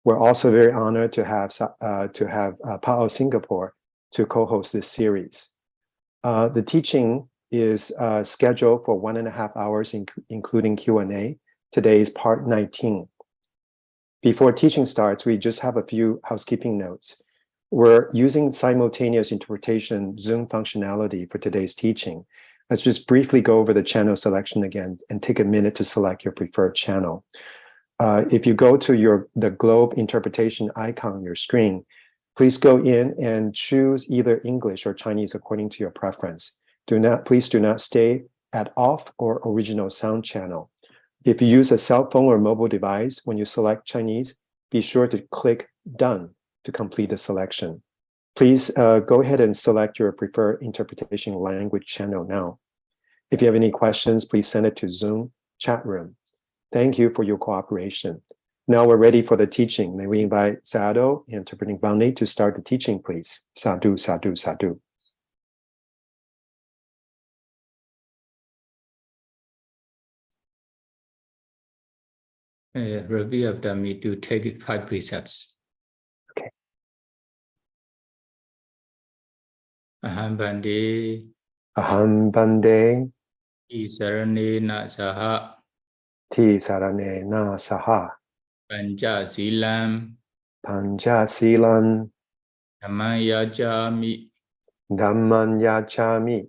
We're also very honored to have Pao Singapore to co-host this series. The teaching is scheduled for 1.5 hours, including Q&A. Today is part 19. Before teaching starts, we just have a few housekeeping notes. We're using simultaneous interpretation Zoom functionality for today's teaching. Let's just briefly go over the channel selection again and take a minute to select your preferred channel. If you go to the globe interpretation icon on your screen, please go in and choose either English or Chinese according to your preference. Please do not stay at off or original sound channel. If you use a cell phone or mobile device, when you select Chinese, be sure to click Done to complete the selection. Please go ahead and select your preferred interpretation language channel now. If you have any questions, please send it to Zoom chat room. Thank you for your cooperation. Now we're ready for the teaching. May we invite Sayadaw and Interpreting Bani to start the teaching, please. Sadhu, sadhu, sadhu. Repeat after me to take 5 precepts. Okay. Aham bande. Aham bande. Isarane na saha. Ti sarane na saha. Panja silam. Panja silan. Dhamma yajami. Dhamman yachami.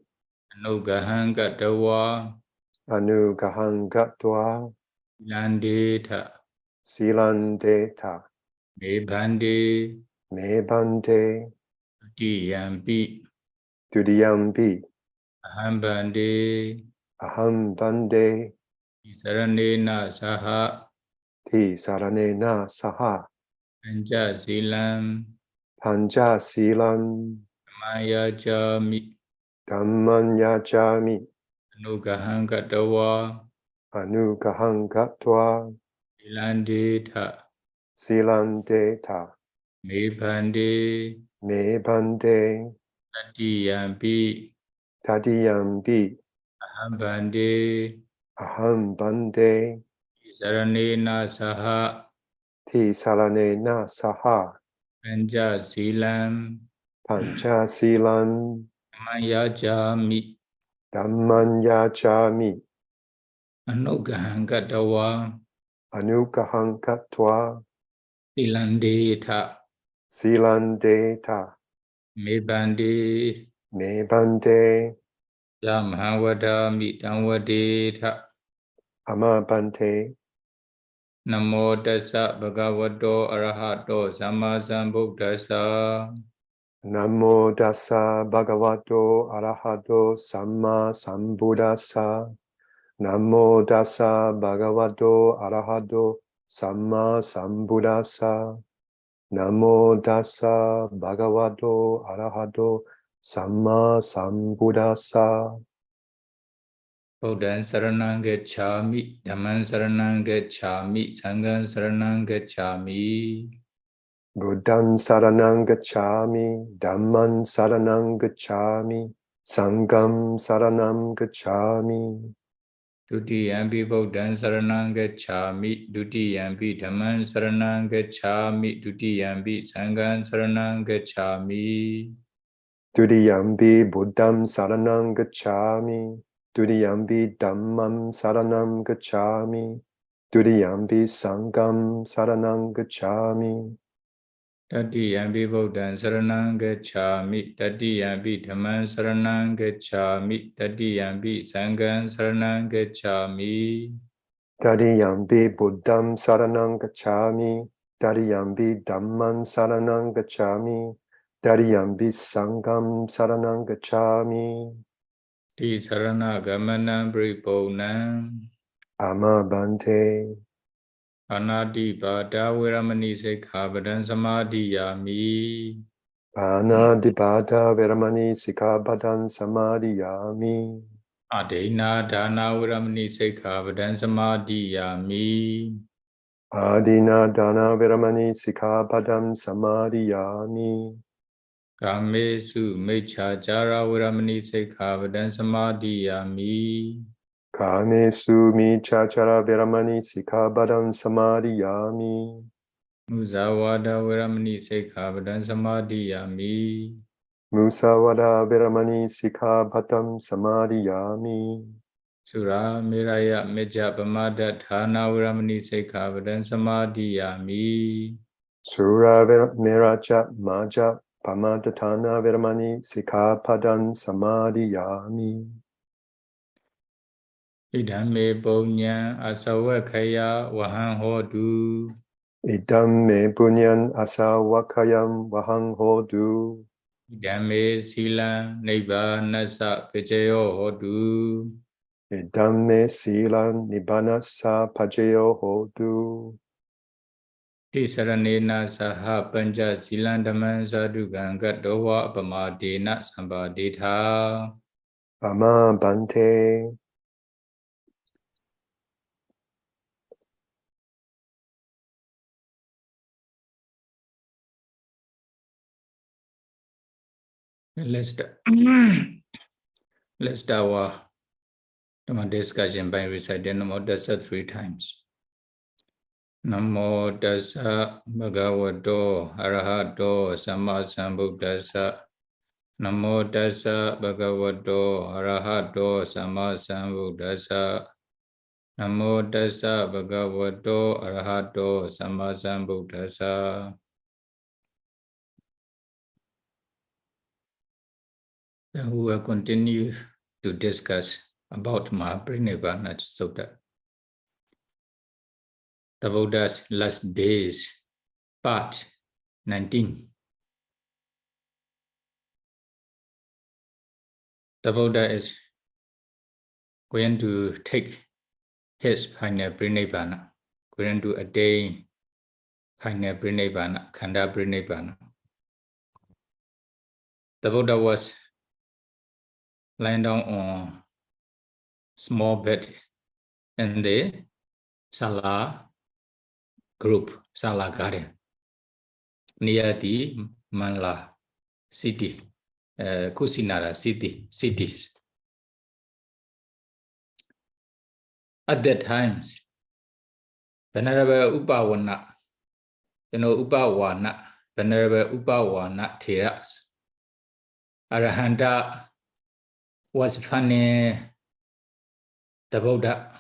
Anugahang gatawa. Anugahang gatwa. Landeta. Silandeta. Me bande. Me bante. Diyampi. Tudiyambi. Aham bande. Aham bande. Isarane na saha. Ti sarane na saha. Panja silam. Panja silan. Dhamma yajami. Dhamman yachami. Anugahang gatawa. Anugahang gatwa. Landeta. Silandeta. Me bande. Me bande. Diyampi. Tadiyambi. Aham bande. Aham bande. Sarane na saha. Ti salane na saha. Panja silam. Panja silan. Maya jami. Dhamman yachami. Anugahang gatawa. Anugahang gatwa. Silandeta. Silandeta. Me bande. Me bande. Yamhavadami tamvadeta. Ama bante. Namo tassa bhagavato arahato samma sambuddhassa. Namo dassa bhagavato arahato samma sambuddhassa. Namo dassa bhagavato arahato samma sambuddhassa. Namo dassa bhagavato arahato samma sambuddhassa. Buddhaṃ saranang gacchāmi, Dhammaṃ saranang gacchāmi, Saṅgham saranang gacchāmi. Buddhaṃ saranang gacchāmi, Dhammaṃ saranang gacchāmi, Saṅgham saranang gacchāmi. Dutiyampi Buddhaṃ saranang gacchāmi, Dutiyampi Dhammaṃ saranang gacchāmi, Dutiyampi Saṅgham saranang gacchāmi. Dutiyampi Buddhaṃ saranang gacchāmi, Dutiyampi Dhammam saranam gacchāmi, Dutiyampi Saṅgham saranam gacchāmi. Tatiyampi Buddhaṃ saranang gacchāmi, Tatiyampi Dhammaṃ saranang gacchāmi, Tatiyampi Saṅgham saranang gacchāmi. Tatiyampi Buddhaṃ saranam gacchāmi, Tatiyampi Dhammam saranam gacchāmi, Tatiyampi Saṅgham saranam gacchāmi. Ti sarana gamanam paripurnaṃ. Ama bante. Anadi bhata viramani sikkhapadam samadhiyami. Panadipata veramani sikkhapadam samadhiyami. Adena dana viramani sikkhapadam samadhiyami. Adina dana veramani sikkhapadam samadhiyami. Kamesu mecchācara viramani sikkhapadam samadhiyami. Kamesu micchācara veramani sikkhapadam samadhiyami. Musawada Viramani Sikkhapadam Samadhiyami. Musawada Viramani Sikkhapadam Samadhiyami. Sura Miraya Meja Pamada Dhana Viramani Sikkhapadam Samadhiyami. Sura Miraja Maja Pamadatana Viramani Sikkhapadam Samadhiyami. Idhame Punyan Asawakaya Wahan Hodu. Idam me punyan asawakayam vahang hodu. Idhame Silan Nibbanasa Pijayo Hodu. Idam me silan nibbanasa pajayo hodu. Tisaranena Saha Panja Silan Dhaman Sadhukan Gatowa Pamadena Sambaditha. Ama bante. Let's start our Dhamma discussion by reciting Namo Tassa 3 times. Namo Tassa Bhagavato Arahato Samma Sambuddhassa. Namo Tassa Bhagavato Arahato Samma Sambuddhassa. Namo Tassa Bhagavato Arahato Samma Sambuddhassa. Then we will continue to discuss about Mahāparinibbāna Sutta. The Buddha's last days, part 19. The Buddha is going to take his final Parinibbāna, going to attain final Parinibbāna, Khanda Parinibbāna. The Buddha was lying down on small bed in the Sala group, Sala garden, near the Manla city, Kusinara cities. At that time, Venerable Upawana, Upawana, Venerable Upawana Theras, Arahanta was funding the Buddha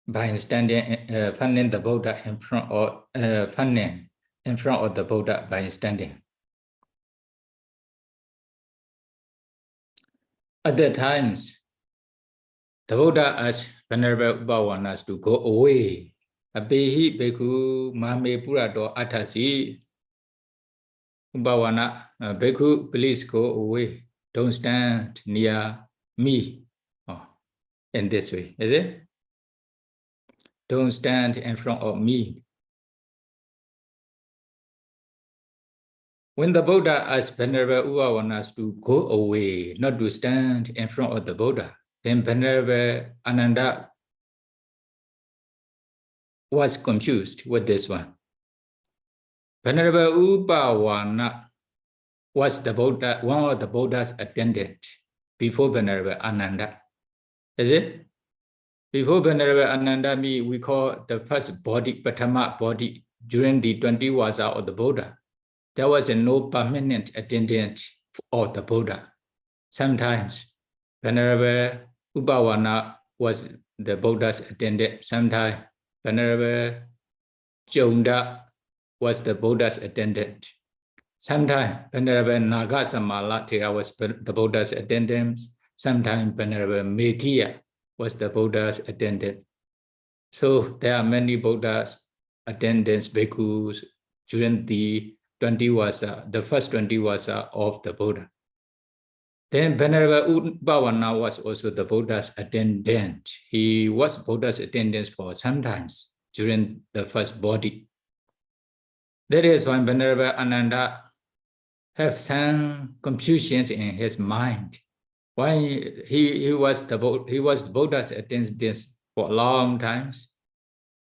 by standing, funding the Buddha in front of, funding in front of the Buddha by standing. At that times, the Buddha asked Venerable Upawanas to go away. Abehi Beku Mame Purato Atasi. Upawana, Beku, please go away. Don't stand near me. Oh, in this way, is it? Don't stand in front of me. When the Buddha asked Venerable Upawanas to go away, not to stand in front of the Buddha, then Venerable Ananda was confused with this one. Venerable Upawana was the Buddha, one of the Buddha's attendants before Venerable Ananda. Is it? Before Venerable Ananda, we call the first body, Patama body, during the 20 vasa of the Buddha. There was no permanent attendant of the Buddha. Sometimes Venerable Upawana was the Buddha's attendant. Sometimes Venerable Jonda was the Buddha's attendant. Sometimes Venerable Nagasamala Thera was the Buddha's attendant. Sometimes Venerable Meghiya was the Buddha's attendant. So there are many Buddha's attendants, bhikkhus, during the 20 vasa, the first 20 vasa of the Buddha. Then Venerable Upawana was also the Buddha's attendant. He was Buddha's attendant for sometimes during the first body. That is why Venerable Ananda have some confusions in his mind. Why he was the Buddha's attendant for long times.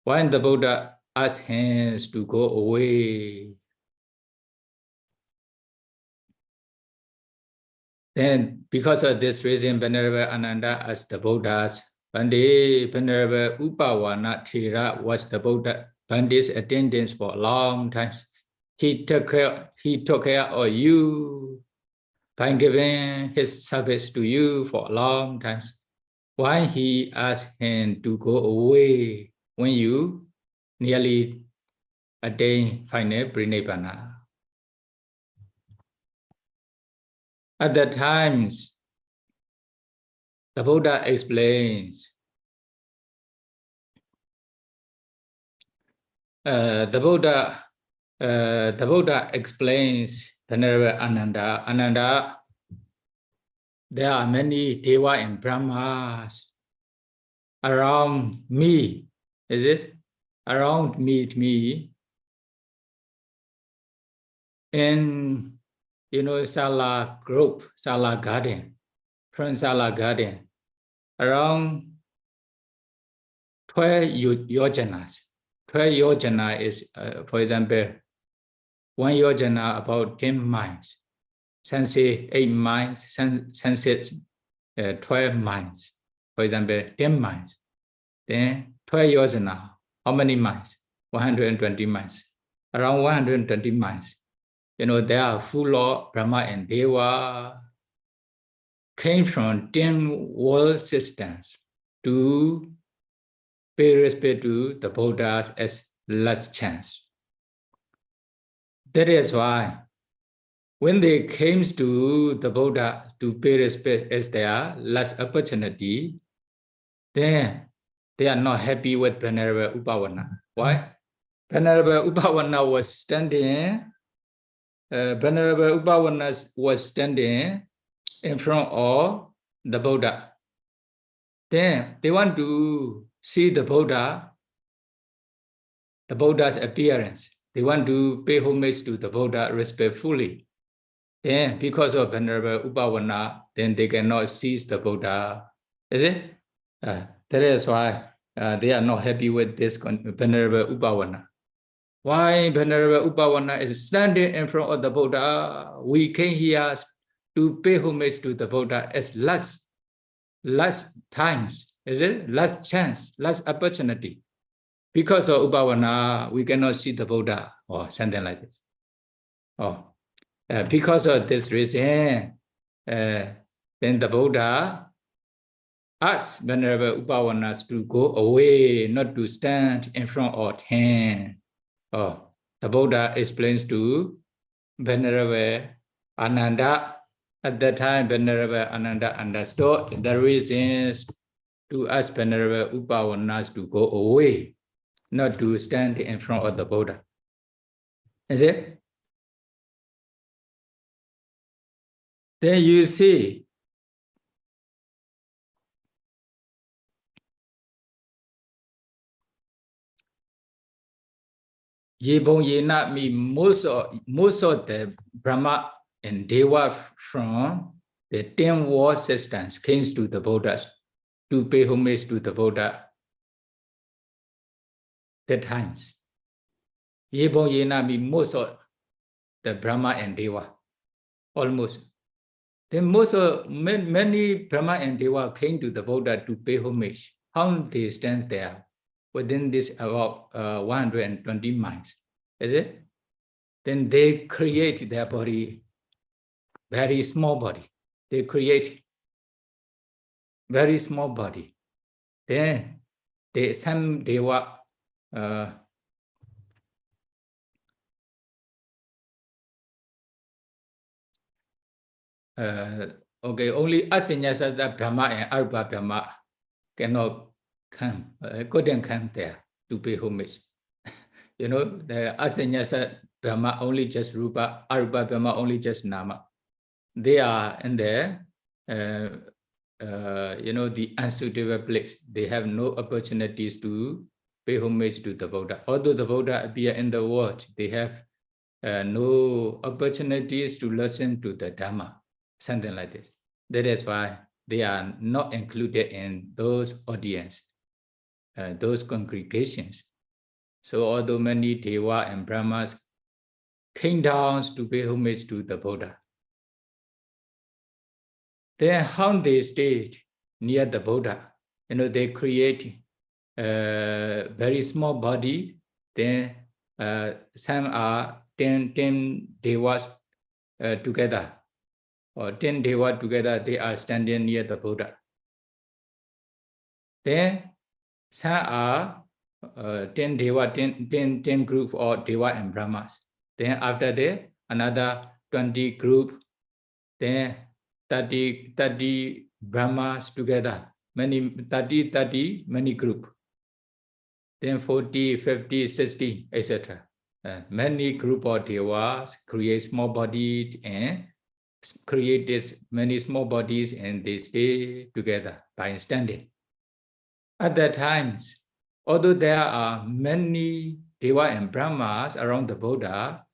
Why the Buddha asked him to go away. Then, because of this reason, Venerable Ananda asked the Buddhas. One day, Venerable Upawana Thera was the Buddha, bandits attendants for a long time. He took care of you by giving his service to you for a long time. Why he asked him to go away when you nearly attain final Mahāparinibbāna? At that times, the Buddha explains. The Buddha explains, Venerable Ananda. Ananda, there are many Deva and Brahmas around me. Is it? Around me. In, Sala group, Sala garden, from Sala garden, around 12 yojanas. 12 yojana is, for example, 1 yojana about 10 miles, sunset 8 miles, sunset 12 miles, for example, 10 miles. Then 12 yojana, how many miles? 120 miles. Around 120 miles. They are full of Brahma and Deva, came from 10 world systems to pay respect to the Buddhas as last chance. That is why when they came to the Buddha to pay respect as their last opportunity, then they are not happy with Venerable Mahāparinibbāna. Why? Venerable Mahāparinibbāna was standing. Venerable Mahāparinibbāna was standing in front of the Buddha. Then they want to see the Buddha's appearance. They want to pay homage to the Buddha respectfully. Then because of Venerable Mahāparinibbāna, then they cannot seize the Buddha. Is it? That is why they are not happy with this Venerable Mahāparinibbāna. Why Venerable Mahāparinibbāna is standing in front of the Buddha? We came here to pay homage to the Buddha as last times. Is it? Last chance, last opportunity. Because of Mahāparinibbāna, we cannot see the Buddha or something like this. Because of this reason, then the Buddha asked Venerable Mahāparinibbāna to go away, not to stand in front of him. The Buddha explains to Venerable Ananda. At that time, Venerable Ananda understood the reasons to ask Venerable Mahāparinibbāna to go away, not to stand in front of the Buddha. Is it? Then you see, most of the Brahma and Deva from the 10 world systems came to the Buddhas to pay homage to the Buddha. That times, most of the Brahma and Deva, almost. Then many Brahma and Deva came to the Buddha to pay homage. How they stand there within this about 120 miles, is it? Then they create their body, very small body. They create very small body. Then some Deva only Asinyasata Brahma and Arba Brahma couldn't come there to pay homage. The Asinyasa Brahma only just Rupa, Arba Brahma only just Nama. They are in there, the unsuitable place. They have no opportunities to pay homage to the Buddha. Although the Buddha appear in the world, they have no opportunities to listen to the Dhamma, something like this. That is why they are not included in those audience, those congregations. So although many Deva and Brahmas came down to pay homage to the Buddha, then how they stayed near the Buddha, they create a very small body, Then some are 10 devas together, or 10 devas together, they are standing near the Buddha. Then some are 10 deva, 10 group or deva and brahmas. Then after that, another 20 group, then 30 brahmas together, many 30 many group. Then 40, 50, 60, etc. Many group of devas create small bodies and create this many small bodies, and they stay together by standing. At that times, although there are many deva and brahmas around the Buddha,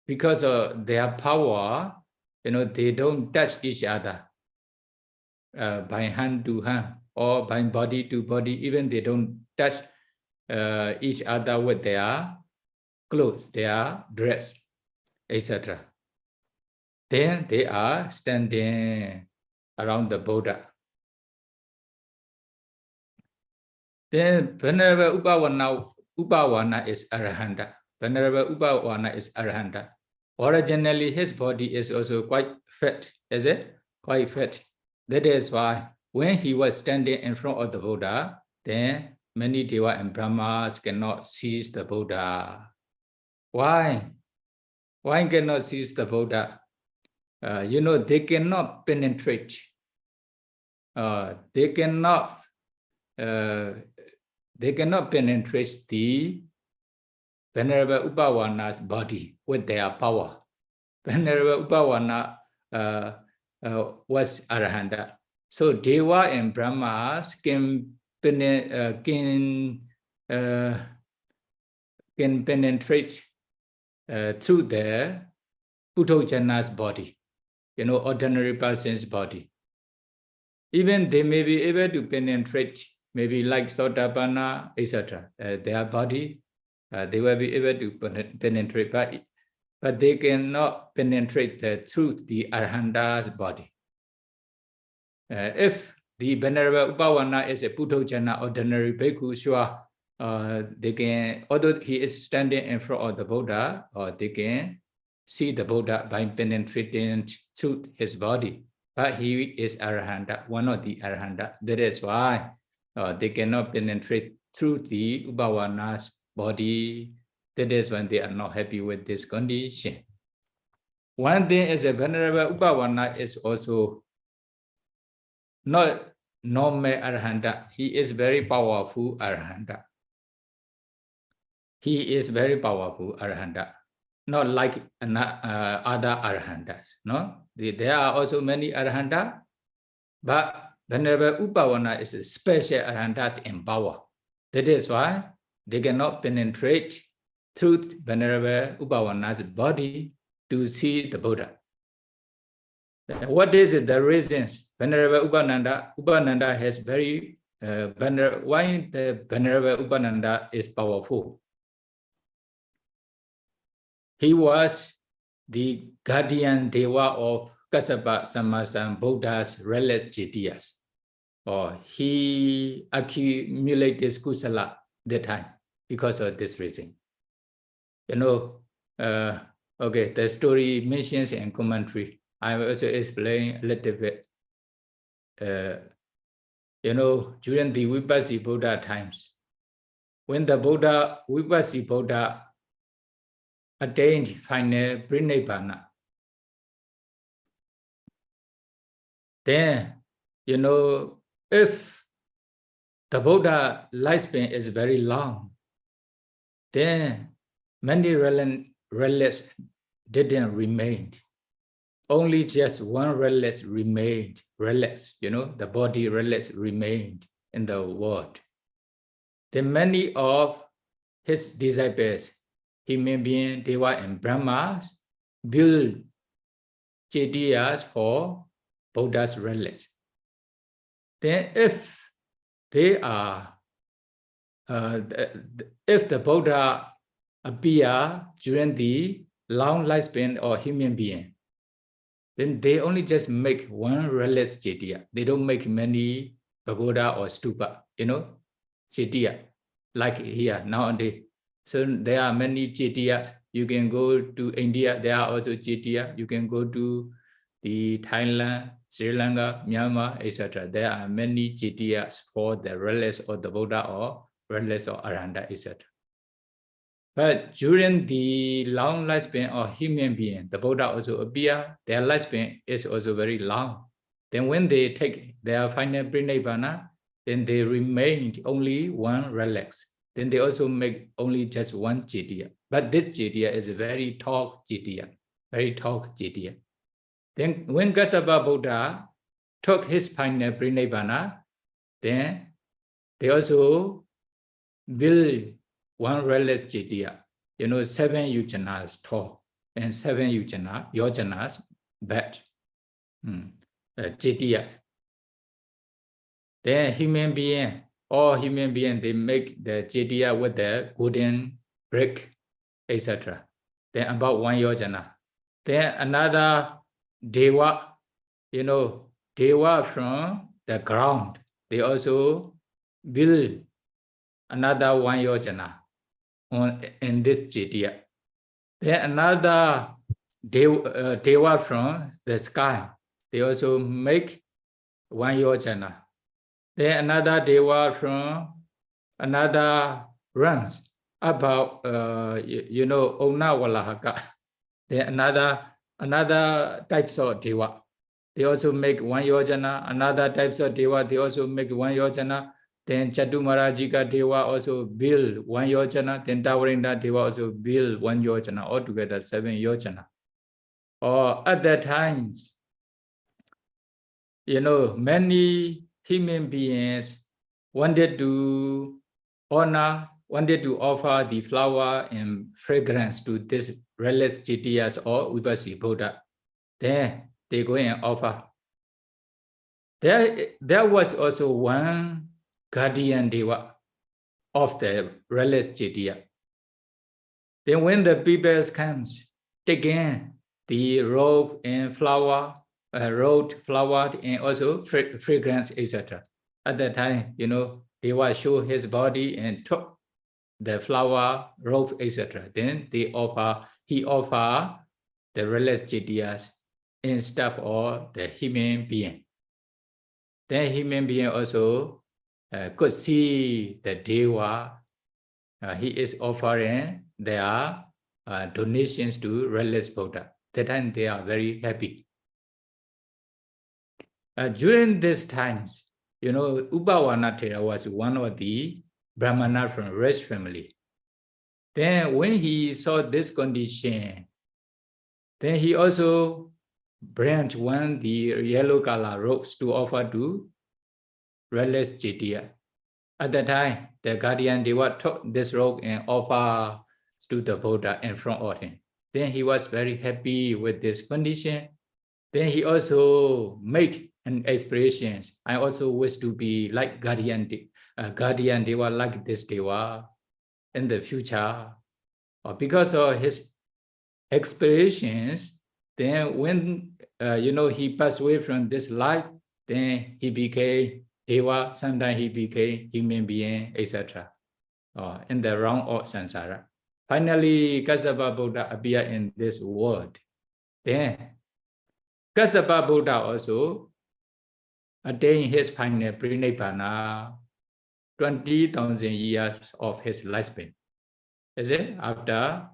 because of their power, they don't touch each other by hand to hand or by body to body. Even they don't touch each other with their clothes, their dress, etc. Then they are standing around the Buddha. Then Venerable Upavana is Arahanta. Venerable Upavana is Arahanta. Originally, his body is also quite fat, is it? Quite fat. That is why when he was standing in front of the Buddha, then many Deva and Brahmas cannot seize the Buddha. Why? Why cannot seize the Buddha? They cannot penetrate. They cannot penetrate the Venerable Upavana's body with their power. Venerable Upavana was Arahanta. So Deva and Brahmas can penetrate through the Puthojana's body, ordinary person's body. Even they may be able to penetrate, maybe like Sotapanna, etc. Their body, they will be able to penetrate, but they cannot penetrate through the Arahanta's body. If the Venerable Upavana is a Puthojana ordinary bhikkhu, sure, they can, although he is standing in front of the Buddha, or they can see the Buddha by penetrating through his body. But he is Arahanta, one of the Arahanta. That is why they cannot penetrate through the Upavana's body. That is when they are not happy with this condition. One thing is a Venerable Upavana is also not normal Arahanta. He is very powerful Arahanta. He is very powerful Arahanta. Not like other Arahantas. No? There are also many Arahanta, but Venerable Upavana is a special Arahanta in power. That is why they cannot penetrate through Venerable Upavana's body to see the Buddha. What is the reasons? Venerable Upananda has very why the Venerable Upananda is powerful? He was the guardian Deva of Kassapa Sammasan Buddha's relics Jitias. Or he accumulated kusala that time because of this reason. Okay, the story mentions in commentary. I will also explain a little bit. During the Vipassi Buddha times, when the Vipassi Buddha attained final Parinibbāna, then, if the Buddha lifespan is very long, then many relics didn't remain. Only just one relic remained. Relics, the body relics remained in the world. Then many of his disciples, human beings, Deva and Brahmas, build Chetiyas for Buddha's relics. Then if they are, if the Buddha appear during the long lifespan of human being, then they only just make one relic Chetiya. They don't make many pagoda or stupa, Chetiya, like here nowadays. So there are many Chetiyas. You can go to India, there are also Chetiya. You can go to the Thailand, Sri Lanka, Myanmar, etc. There are many Chetiyas for the relics of the Buddha or relics of Ananda, etc. But during the long lifespan of human being, the Buddha also appear, their lifespan is also very long. Then when they take their final Parinibbāna, then they remain only one relics. Then they also make only just one Cetiya. But this Cetiya is a very tall Cetiya, very tall Cetiya. Then when Kassapa Buddha took his final Parinibbāna, then they also build one relic Cetiya, 7 yojanas tall and 7 yojanas bed, Cetiyas. Then all human beings, they make the Cetiya with the golden brick, etc. Then about 1 yojana. Then another Deva, Deva from the ground, they also build another 1 yojana in this Cetiya. Then another Deva from the sky, they also make 1 yojana. Then another Deva from another realms about Onawalahaka. Then another types of Deva, they also make 1 yojana. Another types of Deva, they also make 1 yojana. Then Chatumarajika Deva also build 1 yojana. Then Tawarinda Deva also build 1 yojana. Altogether 7 yojana. Or at that times, many human beings wanted to honor, wanted to offer the flower and fragrance to this relics Cetiyas or Vipassi Buddha. Then they go and offer. There was also one guardian Deva of the relics Cetiya. Then when the people comes, taking the robe and flower, and also fragrance, etc. At that time, Deva show his body and took the flower, robe, etc. Then he offer the relics Cetiyas instead of the human being. Then human being also could see the Deva. He is offering their donations to relics Buddha. That time they are very happy. During these times, Upawanatthira was one of the Brahmana from rich family. Then when he saw this condition, then he also brought the yellow color robes to offer to relics Cetiya. At that time, the guardian Deva took this robe and offered to the Buddha in front of him. Then he was very happy with this condition. Then he also made an aspiration. I also wish to be like guardian Deva, like this Deva in the future. Because of his aspirations, then when he passed away from this life, then he became Deva, sometimes he became human being, etc. In the realm of samsara. Finally, Kassapa Buddha appeared in this world. Then Kassapa Buddha also attained his final Parinibbāna 20,000 years of his lifespan. Is it? After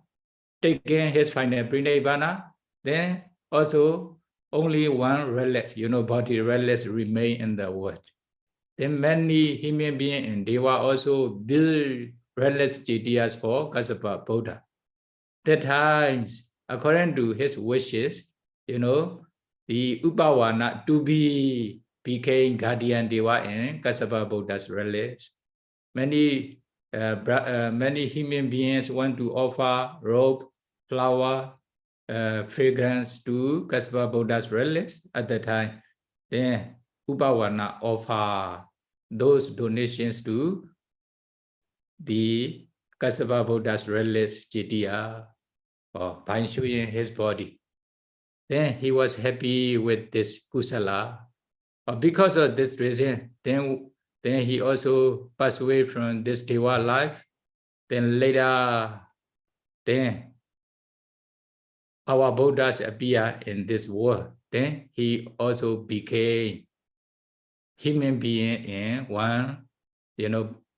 taking his final Parinibbāna, then also only one relic, body relics remain in the world. Then many human beings and Deva also build relics Cetiyas for Kassapa Buddha. That times, according to his wishes, the Upawana to became guardian Deva in Kassapa Buddha's relics. Many human beings want to offer robe, flower, fragrance to Kassapa Buddha's relics at that time. Then Upawana offer those donations to the Kassapa Buddha's relics Cetiya, by showing his body. Then he was happy with this kusala. Because of this reason, then he also passed away from this Deva life. Then later, then our Buddhas appear in this world. Then he also became human being in one,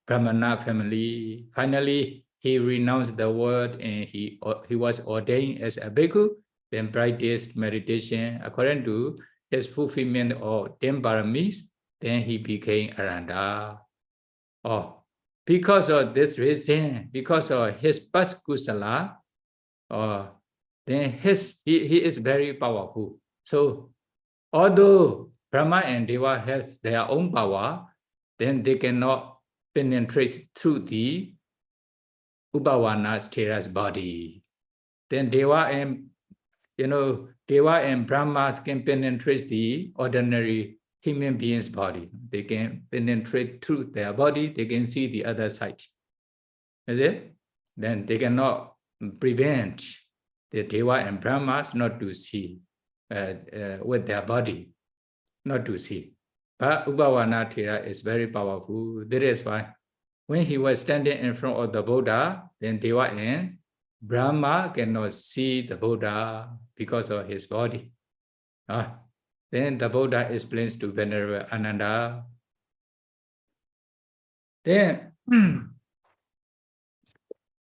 Brahmana family. Finally, he renounced the world and he was ordained as a bhikkhu, then practiced meditation according to his fulfillment of 10 paramis. Then he became Ananda. Oh, because of this reason, because of his past kusala, then he is very powerful. So, although Brahma and Deva have their own power, then they cannot penetrate through the Upavana Sthira's body. Then Deva and Brahmas can penetrate the ordinary human being's body. They can penetrate through their body, they can see the other side. Is it? Then they cannot prevent the Deva and Brahmas not to see with their body, not to see. But Upavana Thera is very powerful. That is why when he was standing in front of the Buddha, then Deva and Brahma cannot see the Buddha because of his body. Then the Buddha explains to Venerable Ananda. Then,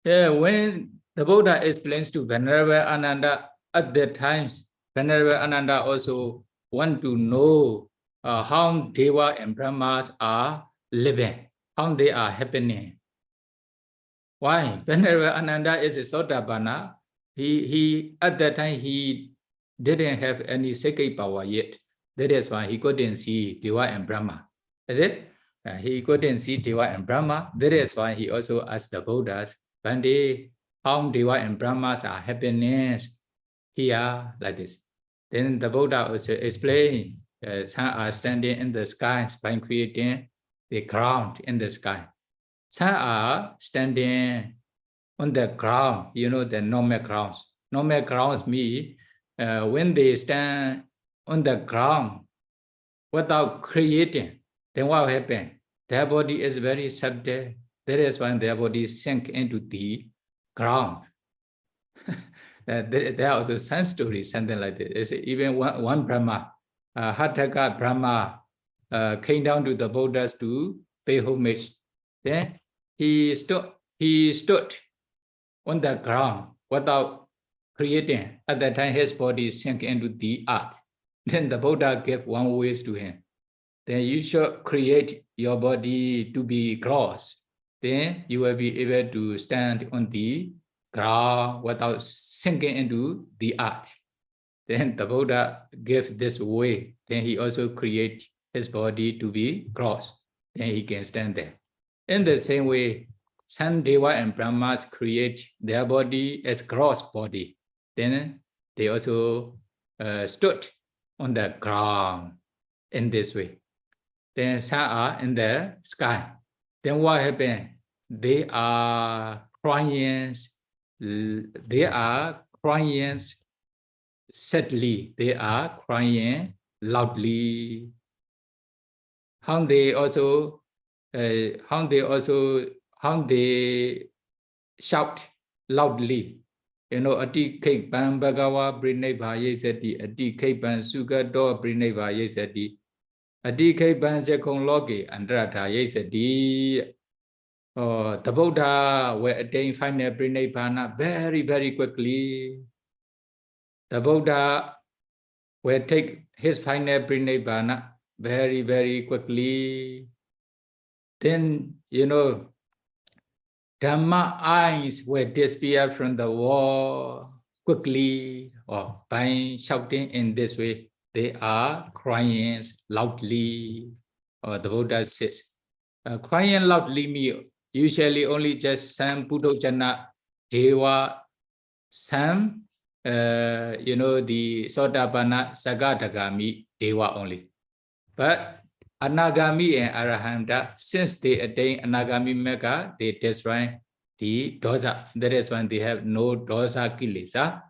when the Buddha explains to Venerable Ananda, at that time, Venerable Ananda also want to know how Deva and Brahmas are living, how they are happening. Why? Venerable Ananda is a Sotapanna. He at that time he didn't have any psychic power yet. That is why he couldn't see Deva and Brahma. Is it? He couldn't see Deva and Brahma. That is why he also asked the Buddhas, Bande, how Deva and Brahmas are happiness here, like this. Then the Buddha also explained, some are standing in the skies by creating the ground in the sky. Some are standing on the ground, the normal grounds. Normal grounds mean when they stand on the ground without creating, then what will happen? Their body is very subtle. That is when their body sink into the ground. There are also some stories, something like this. Even one Brahma, Hataka Brahma, came down to the Buddhas to pay homage. Then he stood on the ground without creating. At that time, his body sank into the earth. Then the Buddha gave one wish to him. Then you should create your body to be gross. Then you will be able to stand on the ground without sinking into the earth. Then the Buddha gave this way. Then he also create his body to be gross. Then he can stand there. In the same way, some Deva and Brahmas create their body as gross body. Then they also stood on the ground in this way. Then some are in the sky. Then what happened? They are crying. They are crying sadly. They are crying loudly. How they shout loudly. Ati Kaipan Bhagawa Prinebha Yesati, Ati Kaipan Sugato Prinebha Yesati, Ati Kaipan Sekong Loki, Andrata Yesati. The Buddha will attain final Prinebhana very, very quickly. The Buddha will take his final Prinebhana very, very quickly. Then, Dhamma eyes will disappear from the wall quickly, or by shouting in this way. They are crying loudly. Or the Buddha says, crying loudly means usually only just some Puddhojana, Deva, some, the Sotapanna, Sagadagami, Deva only. But Anagami and Arahanta, since they attain Anagami Mega, they destroy the dosa. That is when they have no dosa kilesa.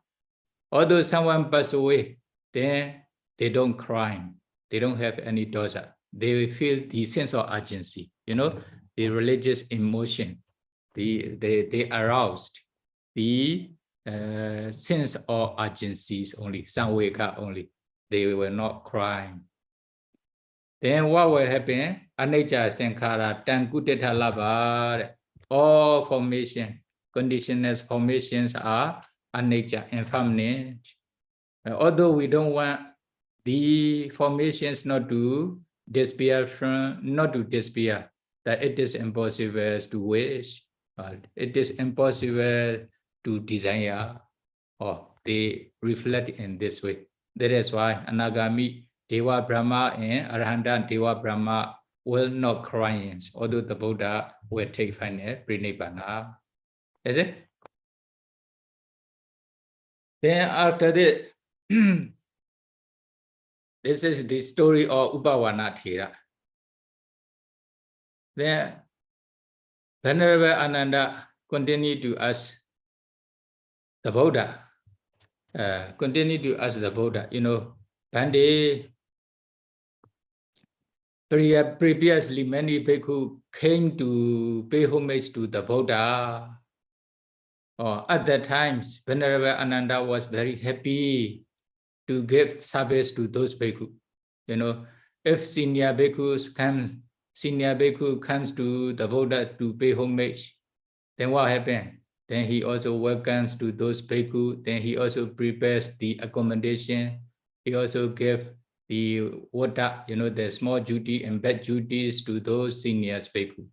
Although someone passes away, then they don't cry. They don't have any dosa. They feel the sense of urgency, the religious emotion. they aroused the sense of urgencies only, samvega only. They were not crying. Then what will happen? Anicca sankhara tankuteta lava. All formation, conditionless formations are anicca, impermanent. Although we don't want the formations not to despair, that it is impossible to wish, it is impossible to desire, or they reflect in this way. That is why Anagami Deva Brahma and Arahanta Deva Brahma will not cry, although the Buddha will take final Parinibbāna. Is it? Then after that, this is the story of Upavana Thera. Then Venerable Ananda continued to ask the Buddha, you know, Bhante, previously many bhikkhu came to pay homage to the Buddha. At that time, Venerable Ananda was very happy to give service to those bhikkhu. You know, if senior bhikkhu comes to the Buddha to pay homage, then what happened? Then he also welcomes to those bhikkhu. Then he also prepares the accommodation. He also gives the water, you know, the small duty and bad duties to those senior bhikkhu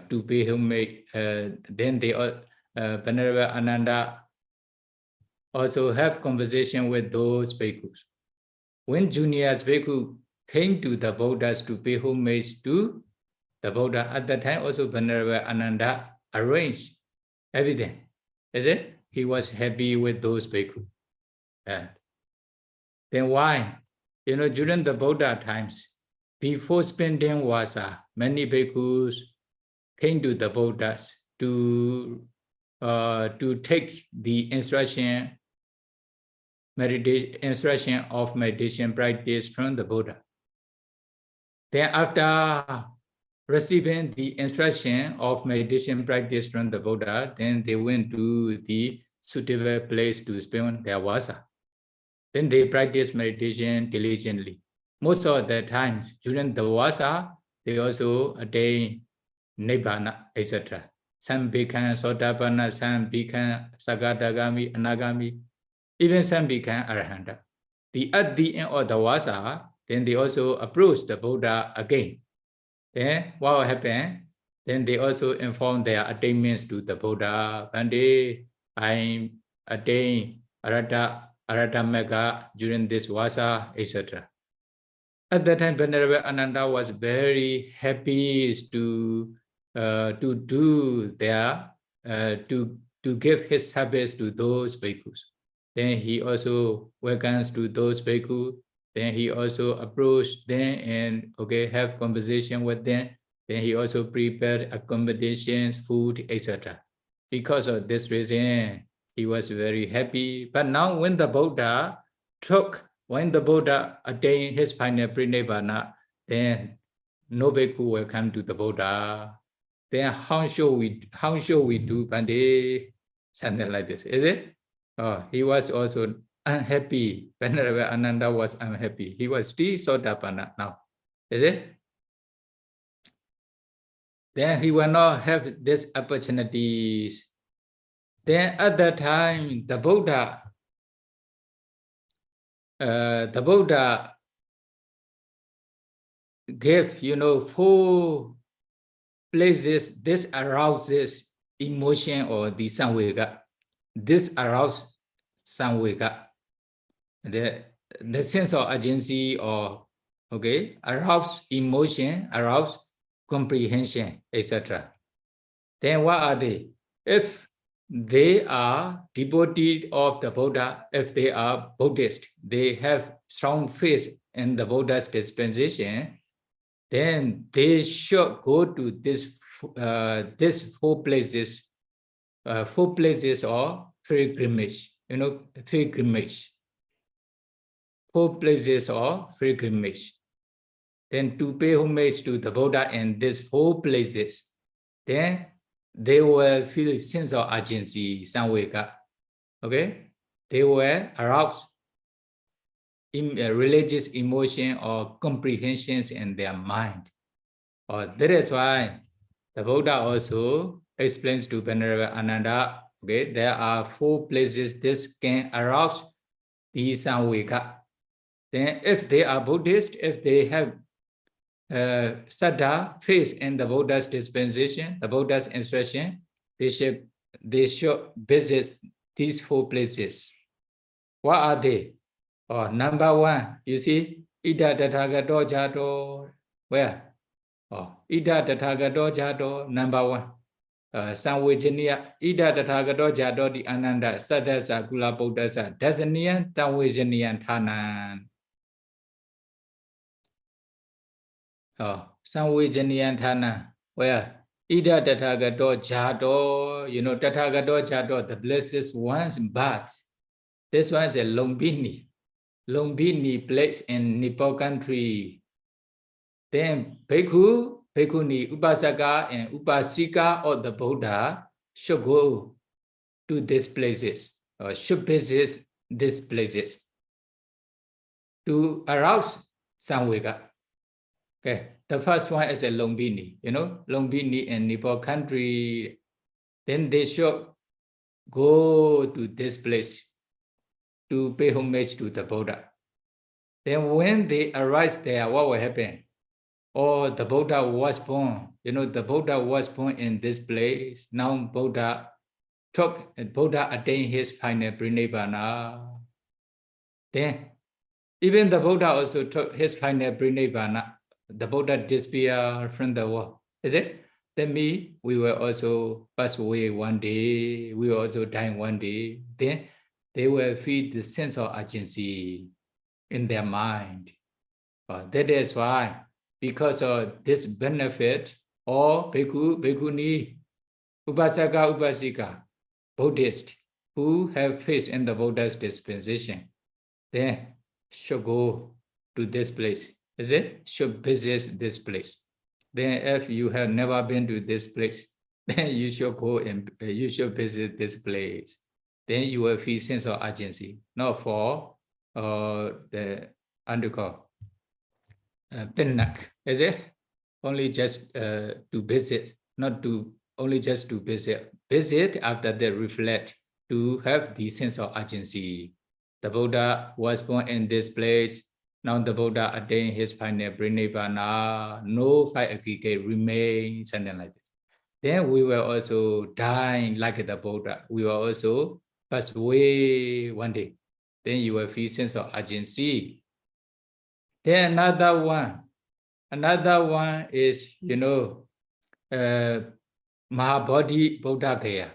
to pay homage. Then they all, Venerable Ananda also have conversation with those bhikkhus. When junior bhikkhu came to the Buddhas to pay homage to the Buddha, at that time also Venerable Ananda arranged everything. Is it? He was happy with those bhikkhus. Then why? You know, during the Buddha times, before spending wasa, many bhikkhus came to the Buddhas to take the instruction of meditation practice from the Buddha. Then after receiving the instruction of meditation practice from the Buddha, then they went to the suitable place to spend their wasa. Then they practice meditation diligently. Most of the times during the wasa, they also attain Nibbana, etc. Some become Sotapanna, some become Sagadagami, Anagami, even some become Arahanta. At the end of the wasa, then they also approach the Buddha again. Then what will happen? Then they also inform their attainments to the Buddha. Bhante, I attain Aratamaka during this wasa, etc. At that time, Venerable Ananda was very happy to do their to give his service to those bhikkhus. Then he also welcomes to those bhikkhus. Then he also approached them and have conversation with them. Then he also prepared accommodations, food, etc. Because of this reason, he was very happy. But now when the Buddha attained his final Parinibbāna, then no bhikkhu will come to the Buddha. Then how shall we do Bhante? Something like this, is it? He was also unhappy. Venerable Ananda was unhappy. He was still Sotapanna now, is it? Then he will not have these opportunities. Then at that time, the Buddha gave, you know, 4 places. This arouses emotion or the samvega. This arouses samvega. The sense of urgency or arouse emotion, arouse comprehension, etc. Then what are they? If they are devotee of the Buddha, if they are Buddhist, they have strong faith in the Buddha's dispensation, then they should go to this 4 places of pilgrimage. You know, pilgrimage. 4 places of pilgrimage. Then to pay homage to the Buddha in these 4 places. Then they will feel a sense of urgency, some way. Okay? They were aroused in religious emotion or comprehensions in their mind. That is why the Buddha also explains to Venerable Ananda, okay, there are 4 places this can arouse the samvega. Then if they are Buddhist, if they have Sutta, faith in the Buddha's dispensation, the Buddha's instruction, they should visit these 4 places. What are they? Number 1, you see, Ida Tathagato Jato. Where? Ida Tathagato Jato, number 1. Samvejaniya, Ida Tathagato Jato di Ananda, Sadasa Kula Buddhasa, Dasaniyan, Samvejaniyan Thanan. Samvejaniyan Thanan. Where? Ida Tathagato Jato, you know, Tathagato Jato, the blessed one's birth. This one is a Lumbini. Lumbini place in Nepal country. Then Bhikkhu, Bhikkhuni, Upasaka and Upasika of the Buddha should go to these places, or should visit these places to arouse samvega. Okay, the first one is a Lumbini, you know, Lumbini in Nepal country. Then they should go to this place to pay homage to the Buddha. Then when they arrive there, what will happen? The Buddha was born. You know, the Buddha was born in this place. Now Buddha attained his final Parinibbāna. Then even the Buddha also took his final Parinibbāna. The Buddha disappeared from the world. Is it? Then we will also pass away one day. We will also die one day. Then they will feel the sense of urgency in their mind. That is why, because of this benefit, all bhikkhu, bhikkhuni, upasaka, upasika, Buddhist who have faith in the Buddha's dispensation, then should go to this place. Is it? Should visit this place. Then if you have never been to this place, then you should go and you should visit this place. Then you will feel sense of urgency, not for the undergo pinnak. Is it? Only just to visit, not to only just to visit. Visit after they reflect, to have the sense of urgency. The Buddha was born in this place. Now the Buddha attained his final Parinibbāna. No 5 aggregate remains, something like this. Then we will also die like the Buddha. We will also pass away one day. Then you will feel sense of urgency. Then another one is, you know, Mahābodhi Buddha Gaya.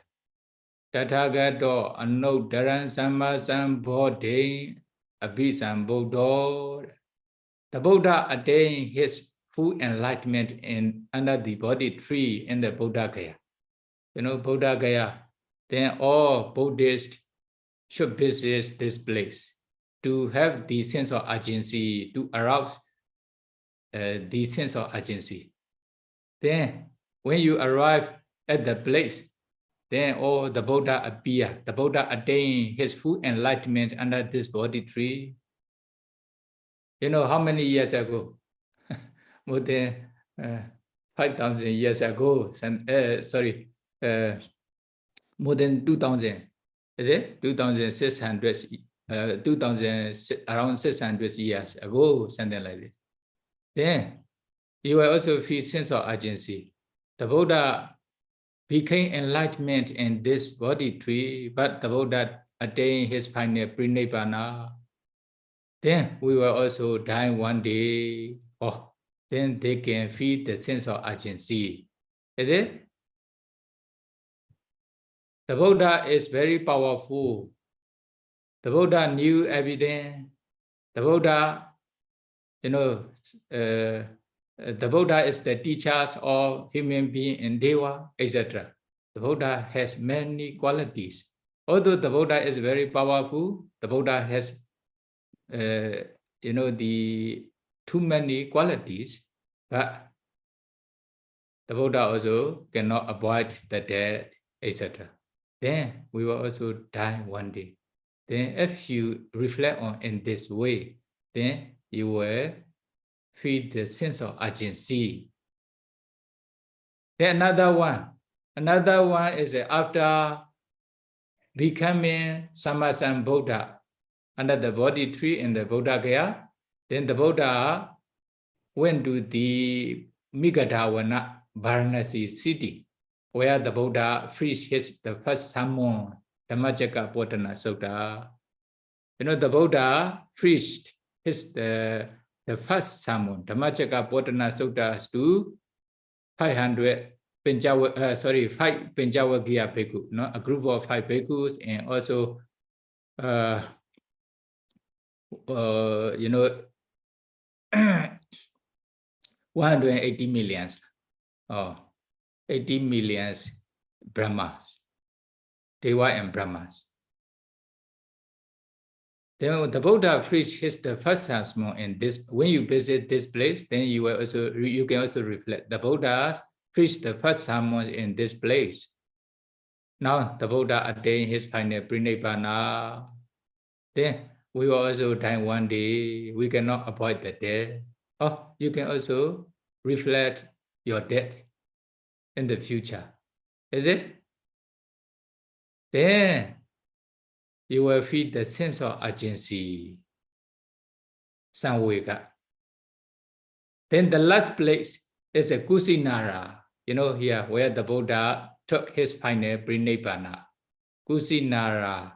Tathagato Anudaran Sammasambodhi Abhisambodho. The Buddha attained his full enlightenment under the Bodhi tree in the Buddha Gaya. You know, Buddha Gaya. Then all Buddhists should visit this place to have the sense of urgency, to arouse the sense of urgency. Then when you arrive at the place, then the Buddha appear. The Buddha attained his full enlightenment under this Bodhi tree. You know how many years ago? More than 5,000 years ago. More than 2,000. Is it? 2,600, around 600 years ago, something like this. Then you will also feel sense of urgency. The Buddha became enlightenment in this Bodhi tree, but the Buddha attained his final Parinibbāna. Then we will also die one day. Then they can feel the sense of urgency. Is it? The Buddha is very powerful. The Buddha knew everything. The Buddha, you know, the Buddha is the teachers of human being and Deva, etc. The Buddha has many qualities. Although the Buddha is very powerful, the Buddha has, you know, the too many qualities, but the Buddha also cannot avoid the death, etc. Then we will also die one day. Then if you reflect on in this way, then you will feel the sense of urgency. Then another one is after becoming Sammasan Buddha under the Bodhi tree in the Buddha Gaya, then the Buddha went to the Migadhavana Varanasi city, where the Buddha preached the first sermon, Dhammacakka Potana Sutta. You know, the Buddha preached the first sermon, Dhammacakka Potana Sutta, to 5 Penjavagiya Bhikkhu, no? A group of 5 bhikkhus, and also, 180 millions, 80 millions Brahmas, Deva and Brahmas. Then the Buddha preached the first sermon in this. When you visit this place, then you can also reflect. The Buddha preached the first sermon in this place. Now the Buddha attained his final Parinibbāna. Then we will also die one day. We cannot avoid the death. Oh, you can also reflect your death in the future. Is it? Then you will feel the sense of urgency, samvega. Then the last place is a Kusinara. You know, here where the Buddha took his final Parinibbāna. Kusinara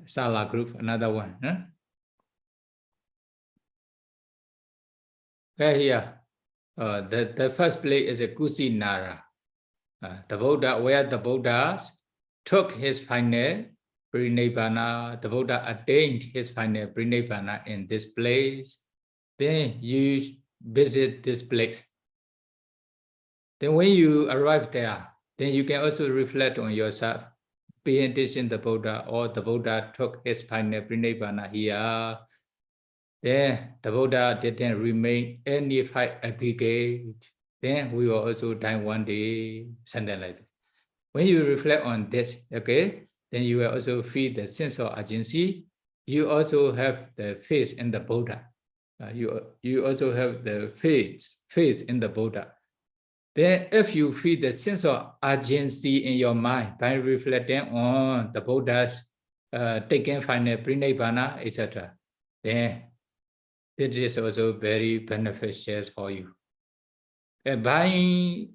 Sala group, another one. Huh? Okay, here, the first place is a Kusinara. The Buddha, where the Buddha took his final Parinibbāna, the Buddha attained his final Parinibbāna in this place. Then you visit this place. Then when you arrive there, then you can also reflect on yourself. Pay attention to the Buddha, or the Buddha took his final Parinibbāna here. Then the Buddha didn't remain any 5 aggregate. Then we will also die one day, something like this. When you reflect on this, okay, then you will also feel the sense of urgency. You also have the faith in the Buddha. You also have the faith in the Buddha. Then if you feel the sense of urgency in your mind by reflecting on the Buddha's taking final Parinibbāna, etc., then it is also very beneficial for you. By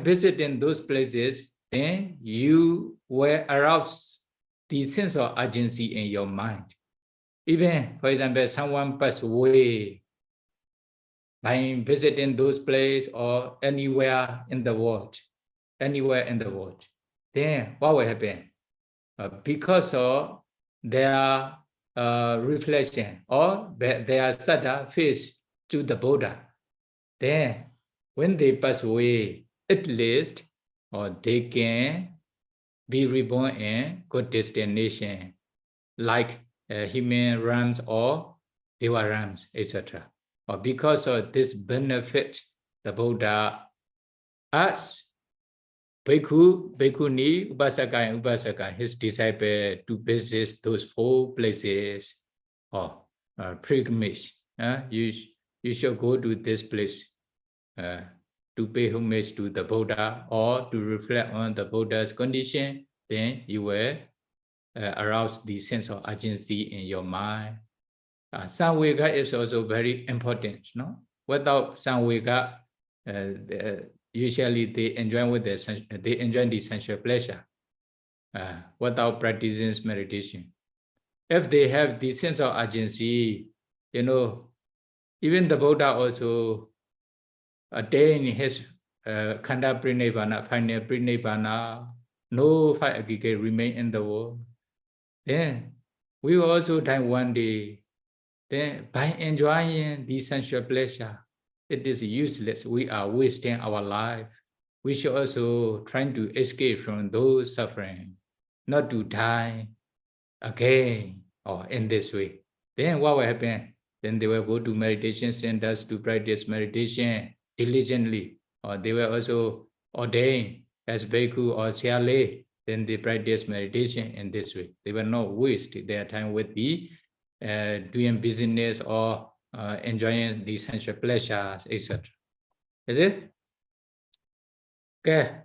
visiting those places, then you will arouse the sense of urgency in your mind. Even, for example, someone passed away, by visiting those places or anywhere in the world, then what will happen? Because of their reflection or their saddha face to the Buddha, then when they pass away, at least, or they can be reborn in good destination, like human realms or deva realms, etc. Or because of this benefit, the Buddha asked Bhikkhu, Bhikkhuni, Upasaka and Upasaka, his disciple, to visit those 4 places or pilgrimage. You should go to this place to pay homage to the Buddha or to reflect on the Buddha's condition. Then you will arouse the sense of urgency in your mind. Samvega is also very important, no? Without samvega, usually they enjoy the sensual pleasure without practicing meditation. If they have the sense of urgency, you know, even the Buddha also attained his Khanda Parinibbāna, final Parinibbāna, no 5 aggregate remain in the world. Then we will also die one day. Then by enjoying the sensual pleasure, it is useless. We are wasting our life. We should also try to escape from those suffering, not to die again or in this way. Then what will happen? Then they will go to meditation centers to practice meditation diligently. or they were also ordained as bhikkhu or siale, then they practice meditation in this way. They will not waste their time with the doing business or enjoying the sensual pleasures, etc. Is it? Okay.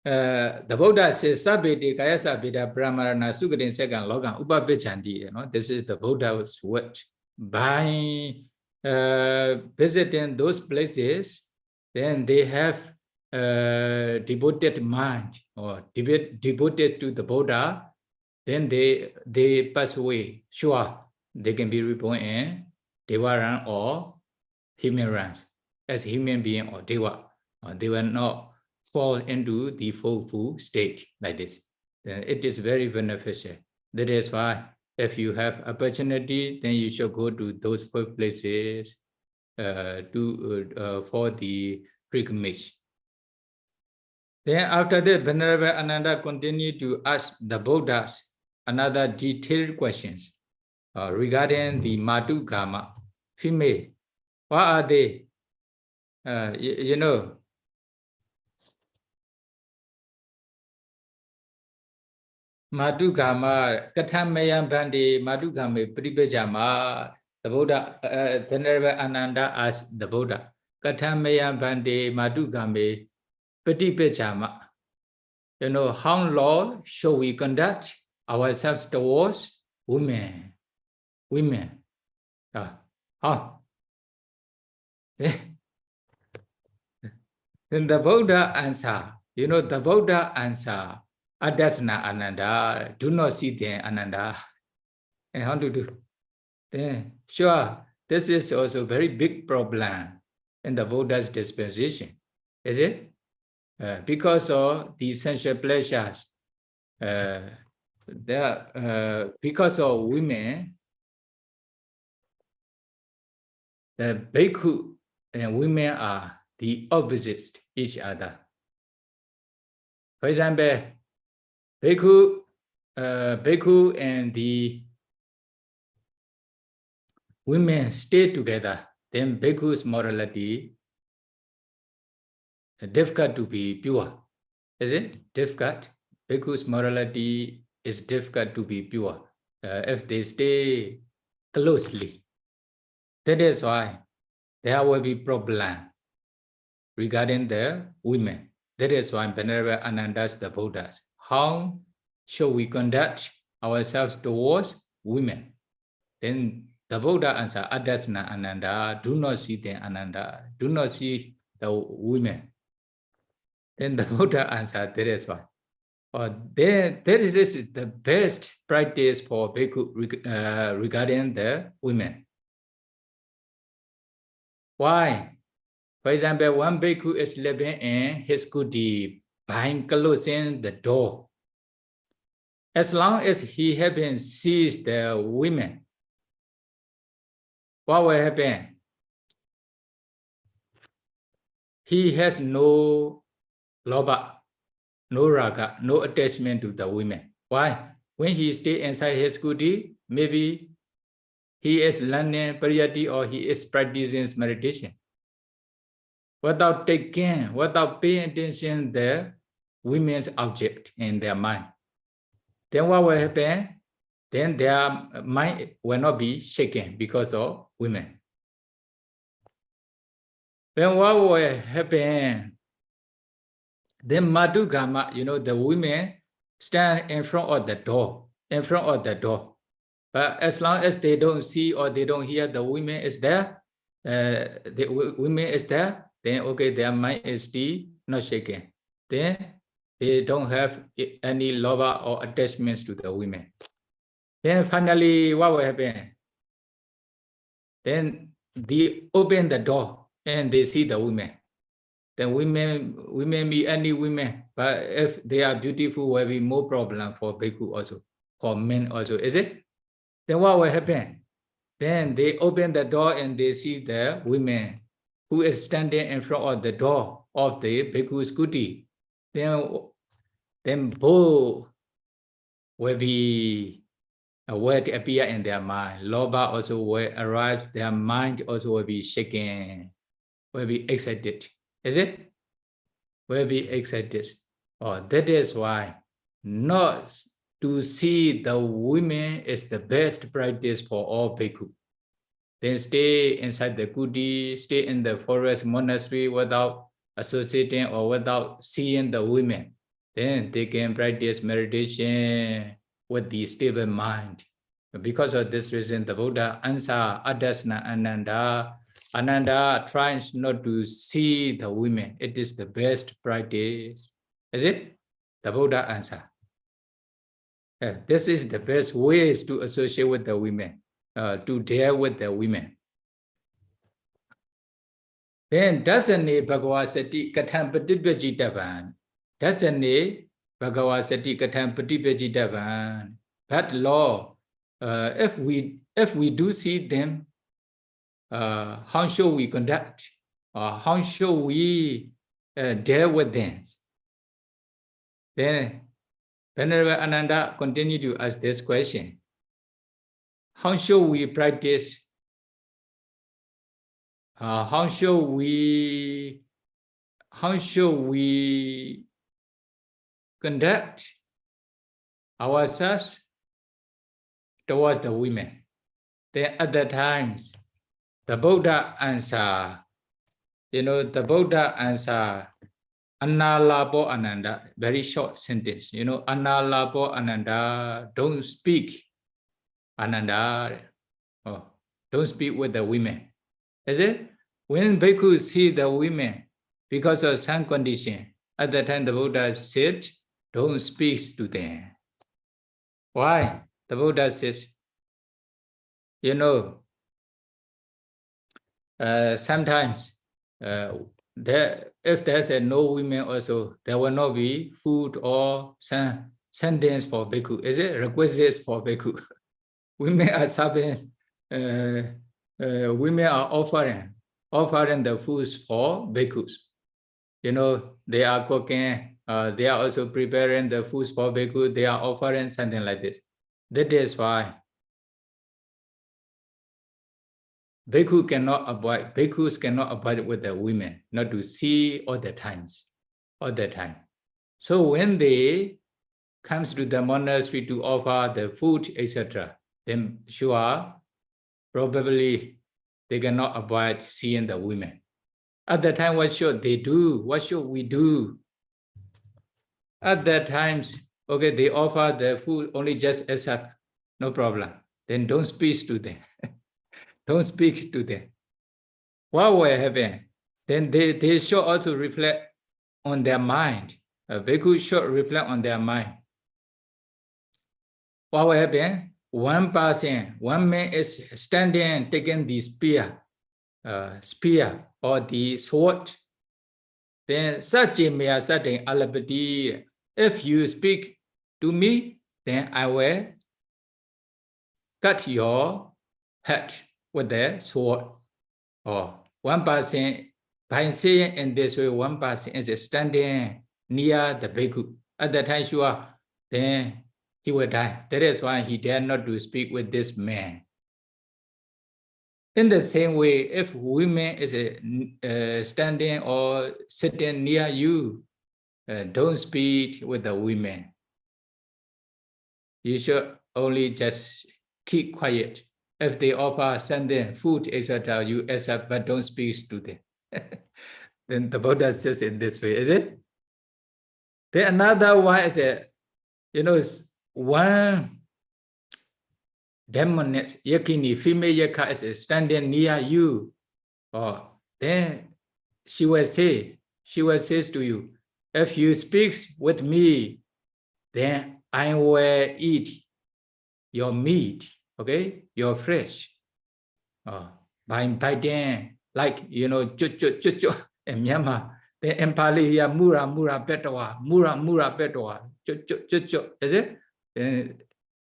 The Buddha says, Sabiti Kayasa Bida Brahmarana Sugatin Second Logan Upapichanti. This is the Buddha's word. By visiting those places, then they have devoted mind or devoted to the Buddha, then they pass away. Sure, they can be reborn in Devaran or human ranks as human being or Deva. They will not fall into the full state like this. Then it is very beneficial. That is why if you have opportunity, then you should go to those places for the pilgrimage. Then after that, Venerable Ananda continued to ask the Buddhas another detailed questions regarding the Madhukama female. What are they? You know, Madhukama, Kathamayam Bandi, Madhukame, Pripajama, the Buddha, Venerable Ananda asked the Buddha, Kathamayam Bandi, Madhukame, Pripajama. You know, how long should we conduct ourselves towards women? How? Then the Buddha answer, you know, the Buddha answer, Adasana Ananda, do not see the Ananda. And how to do? Then, sure, this is also a very big problem in the Buddha's dispensation, is it? Because of the sensual pleasures, because of women, the bhikkhu and women are the opposites each other. For example, bhikkhu and the women stay together, then bhikkhu's morality difficult to be pure. Is it difficult? Bhikkhu's morality is difficult to be pure if they stay closely. That is why there will be problem regarding the women. That is why Venerable Ananda asked the Buddhas, how should we conduct ourselves towards women? Then the Buddha answered, Adasana Ananda, do not see the Ananda, do not see the women. Then the Buddha answered, that is why. That is the best practice for bhikkhu regarding the women. Why? For example, one bhikkhu is living in his kuti, behind closing the door. As long as he haven't seized the women, what will happen? He has no lobha, no raga, no attachment to the women. Why? When he stays inside his kuti, maybe he is learning pariyati or he is practicing meditation. Without paying attention to the women's object in their mind. Then what will happen? Then their mind will not be shaken because of women. Then what will happen? Then Madhukama, you know, the women stand in front of the door, But as long as they don't see or they don't hear the women is there, then okay, their mind is still not shaken. Then they don't have any lobha or attachments to the women. Then finally, what will happen? Then they open the door and they see the women. Then women be any women, but if they are beautiful, will be more problem for bhikkhu also, for men also, is it? Then what will happen? Then they open the door and they see the women who is standing in front of the door of the bhikkhu's kuti. Then both will be will appear in their mind. Lobha also will arise, their mind also will be shaken, will be excited. Is it? Will be excited. Oh, that is why not to see the women is the best practice for all bhikkhu. Then stay inside the kuti, stay in the forest monastery without associating or without seeing the women. Then they can practice meditation with the stable mind. Because of this reason, the Buddha answered Adasna Ananda. Ananda tries not to see the women. It is the best practice. Is it? The Buddha answered. This is the best ways to associate with the women, to deal with the women. Then dasane bhagavasati katham patipajitavan. Dasane bhagavasati katham patipajitavan. That law, if we do see them, how should we conduct? How should we deal with them? Then Venerable Ananda continued to ask this question. How should we practice? How should we conduct ourselves towards the women? Then at that times, the Buddha answer, the Buddha answer, Analabo Ananda, very short sentence, Analabo Ananda, don't speak, Ananda, don't speak with the women. Is it? When bhikkhus see the women, because of some condition, at that time the Buddha said, don't speak to them. Why? The Buddha says, sometimes if there's no women also, there will not be food or sentence for bhikkhu. Is it? Requisites for bhikkhu. Women are serving, women are offering the foods for bhikkhus. They are cooking, they are also preparing the foods for bhikkhu, they are offering something like this. That is why bhikkhus cannot avoid with the women, not to see all the time. So when they comes to the monastery to offer the food, etc., then sure, probably they cannot avoid seeing the women. At that time, what should they do? What should we do? At that times, okay, they offer the food, only just accept, no problem. Then don't speak to them. Don't speak to them. What will happen? Then they should also reflect on their mind. Bhikkhu should reflect on their mind. What will happen? One man is standing, taking the spear or the sword. Then such a mere certain alapati, if you speak to me, then I will cut your head with the sword. Or one person, by saying in this way, one person is standing near the bhikkhu. At that time, sure, then he will die. That is why he dared not to speak with this man. In the same way, if women is standing or sitting near you, don't speak with the women. You should only just keep quiet. If they offer something, food, etc., you accept, but don't speak to them. Then the Buddha says in this way, is it? Then another one is one demoness, yakini, female yaka is standing near you. Then she will say to you, if you speak with me, then I will eat your meat, okay, your flesh. By biting, like, in Myanmar, the empire, mura betwa, is it?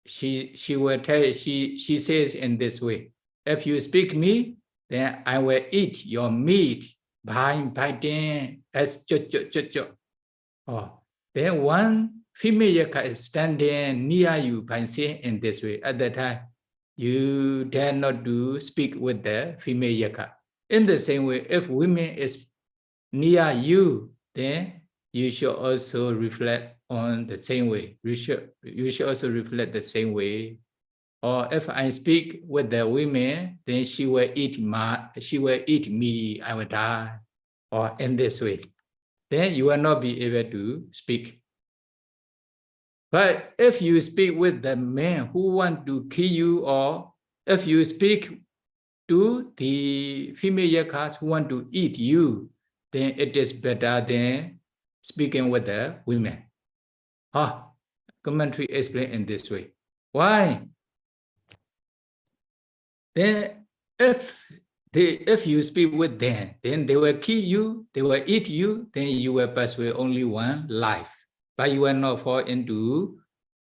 She will tell, she says in this way, if you speak me, then I will eat your meat by biting as Then one female yaka is standing near you by saying in this way. At that time, you dare not to speak with the female yaka. In the same way, if women is near you, then you should also reflect on the same way. You should also reflect the same way. Or if I speak with the women, then she will eat me, I will die. Or in this way, then you will not be able to speak. But if you speak with the men who want to kill you, or if you speak to the female yakas who want to eat you, then it is better than speaking with the women. Commentary explain in this way. Why? Then if you speak with them, then they will kill you, they will eat you, then you will pass away only one life. But you will not fall into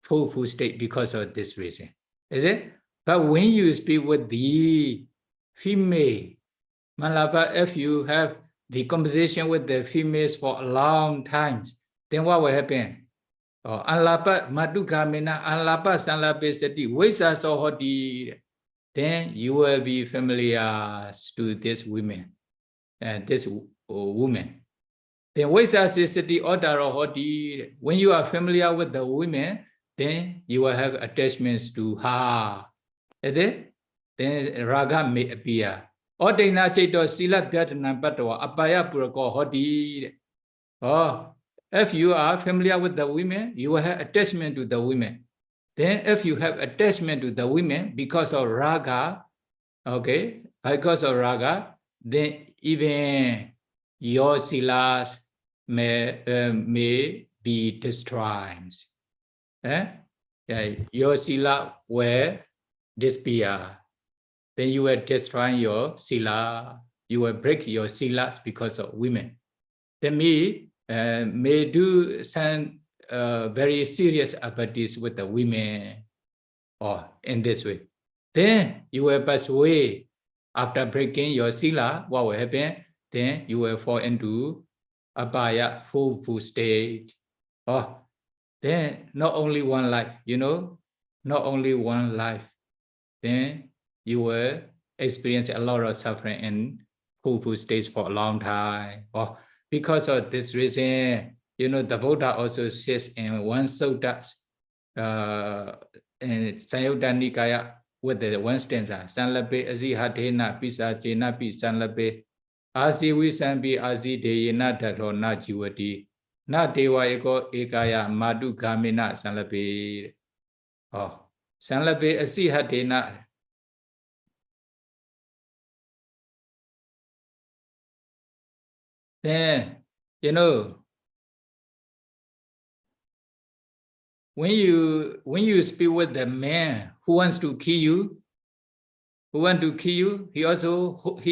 full state because of this reason. Is it? But when you speak with the female, Malapa, if you have the conversation with the females for a long time, then what will happen? Anlapa Madukamina, Anlapa Sanlape Sati, Wesa Sohodi. Then you will be familiar to this women and this woman. Then when you are familiar with the women, then you will have attachments to her. Is it? Then raga may appear. If you are familiar with the women, you will have attachment to the women. Then if you have attachment to the women because of raga, okay, because of raga, then even your silas may be destroyed. Your sila will disappear. Then you will destroy your sila. You will break your silas because of women. Then may do some very serious activities with the women, or in this way. Then you will pass away. After breaking your sila, what will happen? Then you will fall into abaya, full state. Then not only one life, not only one life. Then you will experience a lot of suffering in full states for a long time. Because of this reason, the Buddha also says in one Sutta, in Sayutta Nikaya, with the one stanza, Sanlape Azihadena Pisajena Pi Sanlape Asi Visambi Asi Deyena Tato Na Jivati Na Dewa Eko Ekaya Madu Kamina Sanlape. Sanlape Azihadena. Then, when you speak with the man who wants to kill you, he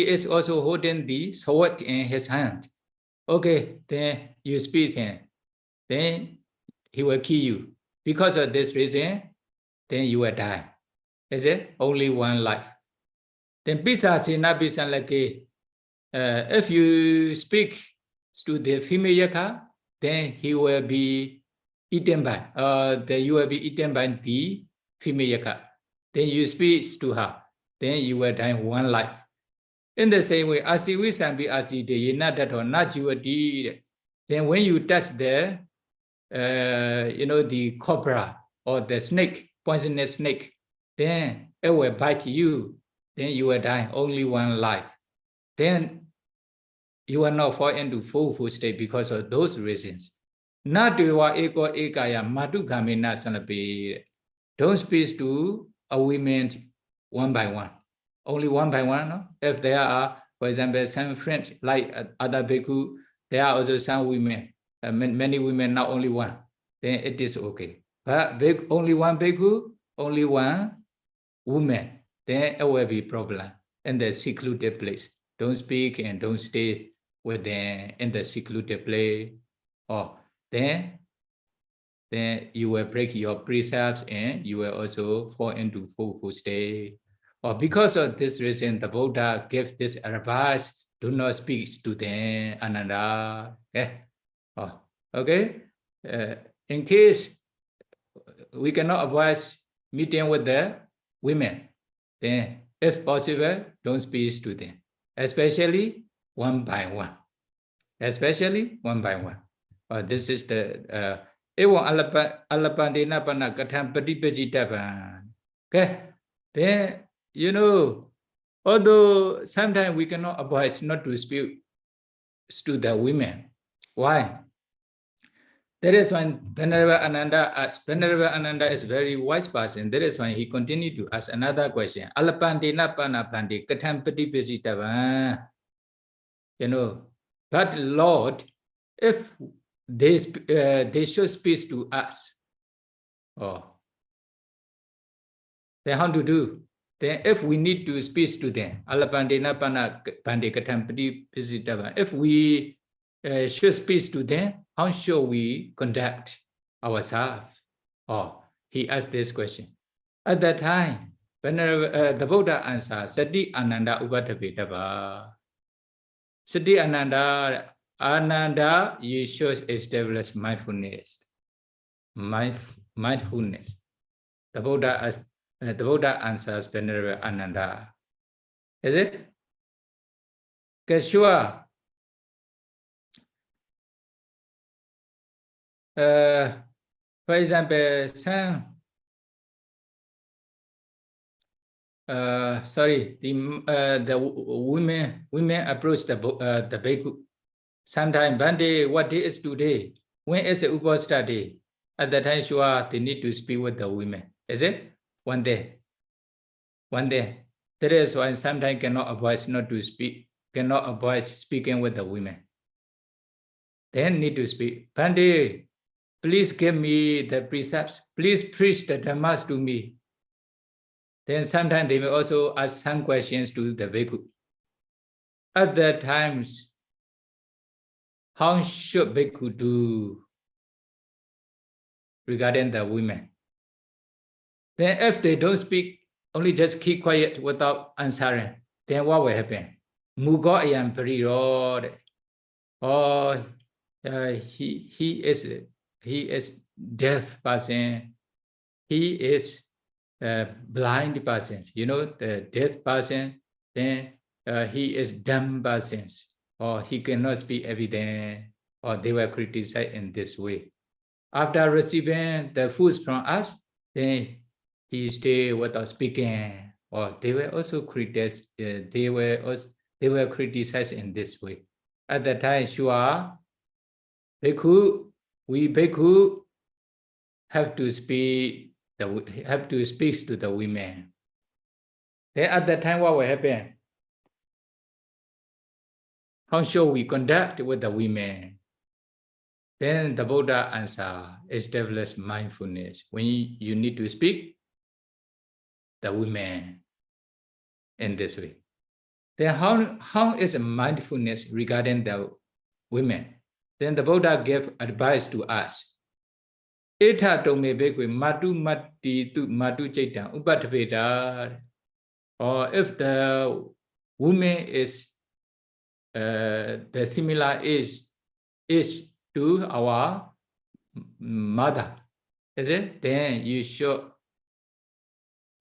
is also holding the sword in his hand. Okay, then you speak him, then he will kill you. Because of this reason, then you will die. Is it? Only one life. Then if you speak to the female yaka, then he will be eaten by, you will be eaten by the female yaka. Then you speak to her, then you will die one life. In the same way, then when you touch the cobra or the snake, poisonous snake, then it will bite you, then you will die only one life. Then you will not fall into full state because of those reasons. Don't speak to a woman one by one. Only one by one. No? If there are, for example, some friends like other bhikkhu, there are also some women, many women, not only one, then it is okay. But only one bhikkhu, only one woman, then it will be problem in the secluded place. Don't speak and don't stay with them in the secluded place. Then you will break your precepts and you will also fall into full state. Because of this reason, the Buddha gave this advice: do not speak to them, Ananda. Okay. in case we cannot avoid meeting with the women, then if possible, don't speak to them, especially one by one. Especially one by one. This is the Ewa Alapandina Pana Katam Padipajitaban. Okay. Then, you know, although sometimes we cannot avoid not to speak to the women. Why? That is when Venerable Ananda asked. Venerable Ananda is a very wise person. That is when he continued to ask another question. Alapandina Pana Pandi Katam Padipajitaban. You know, but Lord, if they show speech to us, then how to do? Then if we need to speak to them, if we show speech to them, how should we conduct ourselves? He asked this question. At that time, the Buddha answered, Sati Ananda Upadabhidava. Sati Ananda, you should establish mindfulness. Mindfulness. The Buddha answers Venerable Ananda. Is it? Okay, sure. For example, some the women approach the bhikkhu. Sometimes Bhante, what day is today? When is the Upasthana day? At that time, sure, they need to speak with the women. Is it? One day. That is why sometimes cannot avoid speaking with the women. Then need to speak. Bhante, please give me the precepts. Please preach the Dhammas to me. Then sometimes they may also ask some questions to the bhikkhu. At that times, how should bhikkhu do regarding the women? Then if they don't speak, only just keep quiet without answering, then what will happen? Mugo ayam periro. He is deaf person. He is blind person. You know, the deaf person, then he is dumb person. Or he cannot speak everything. Or they were criticized in this way. After receiving the foods from us, then he stayed without speaking. Or they were also criticized. They were criticized in this way. At that time, sure, we bhikkhu have to speak to the women. Then at that time, what will happen? How should we conduct with the women? Then the Buddha answer, establish mindfulness. When you need to speak, the women in this way. Then how is mindfulness regarding the women? Then the Buddha gave advice to us. Eta tome bhikkhve matu matti tu matu chaitang upadabheda. Or if the woman is the similar age to our mother, is it? Then you should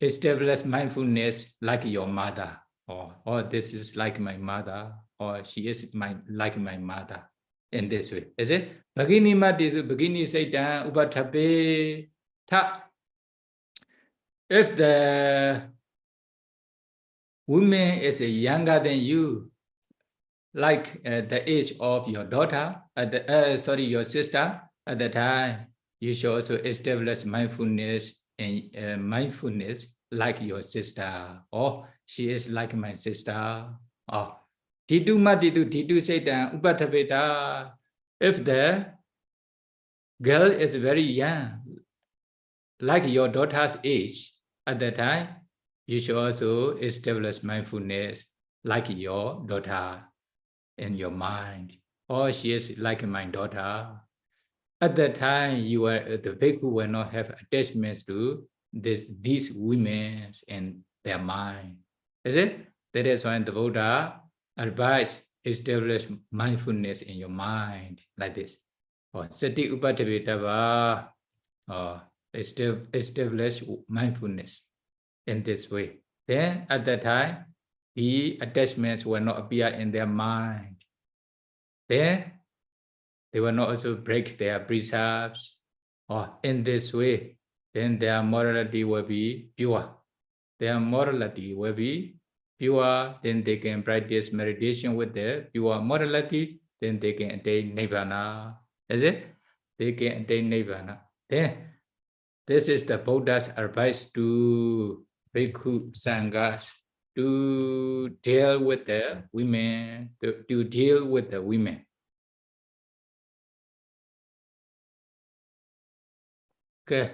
establish mindfulness like your mother. Or this is like my mother, or she is like my mother. In this way, is it? Bhagini mati bhagini saitan upathape tha. If the woman is younger than you, like the age of your daughter, your sister, at the time, you should also establish mindfulness and mindfulness like your sister, or she is like my sister. Ditu matitu ditu saitan upatapeta. If the girl is very young, like your daughter's age, at that time, you should also establish mindfulness like your daughter in your mind. Or she is like my daughter. At that time, the bhikkhu will not have attachments to these women in their mind. Is it? That is why the Buddha advised establish mindfulness in your mind like this. or Sati Upatavitava, or establish mindfulness in this way. Then at that time, the attachments will not appear in their mind. Then they will not also break their precepts, or in this way, then their morality will be pure. Their morality will be pure, then they can practice meditation with their pure morality, then they can attain Nibbana. Is it? They can attain Nibbana. Then this is the Buddha's advice to Bhikkhu Sanghas to deal with the women, to deal with the women. Okay,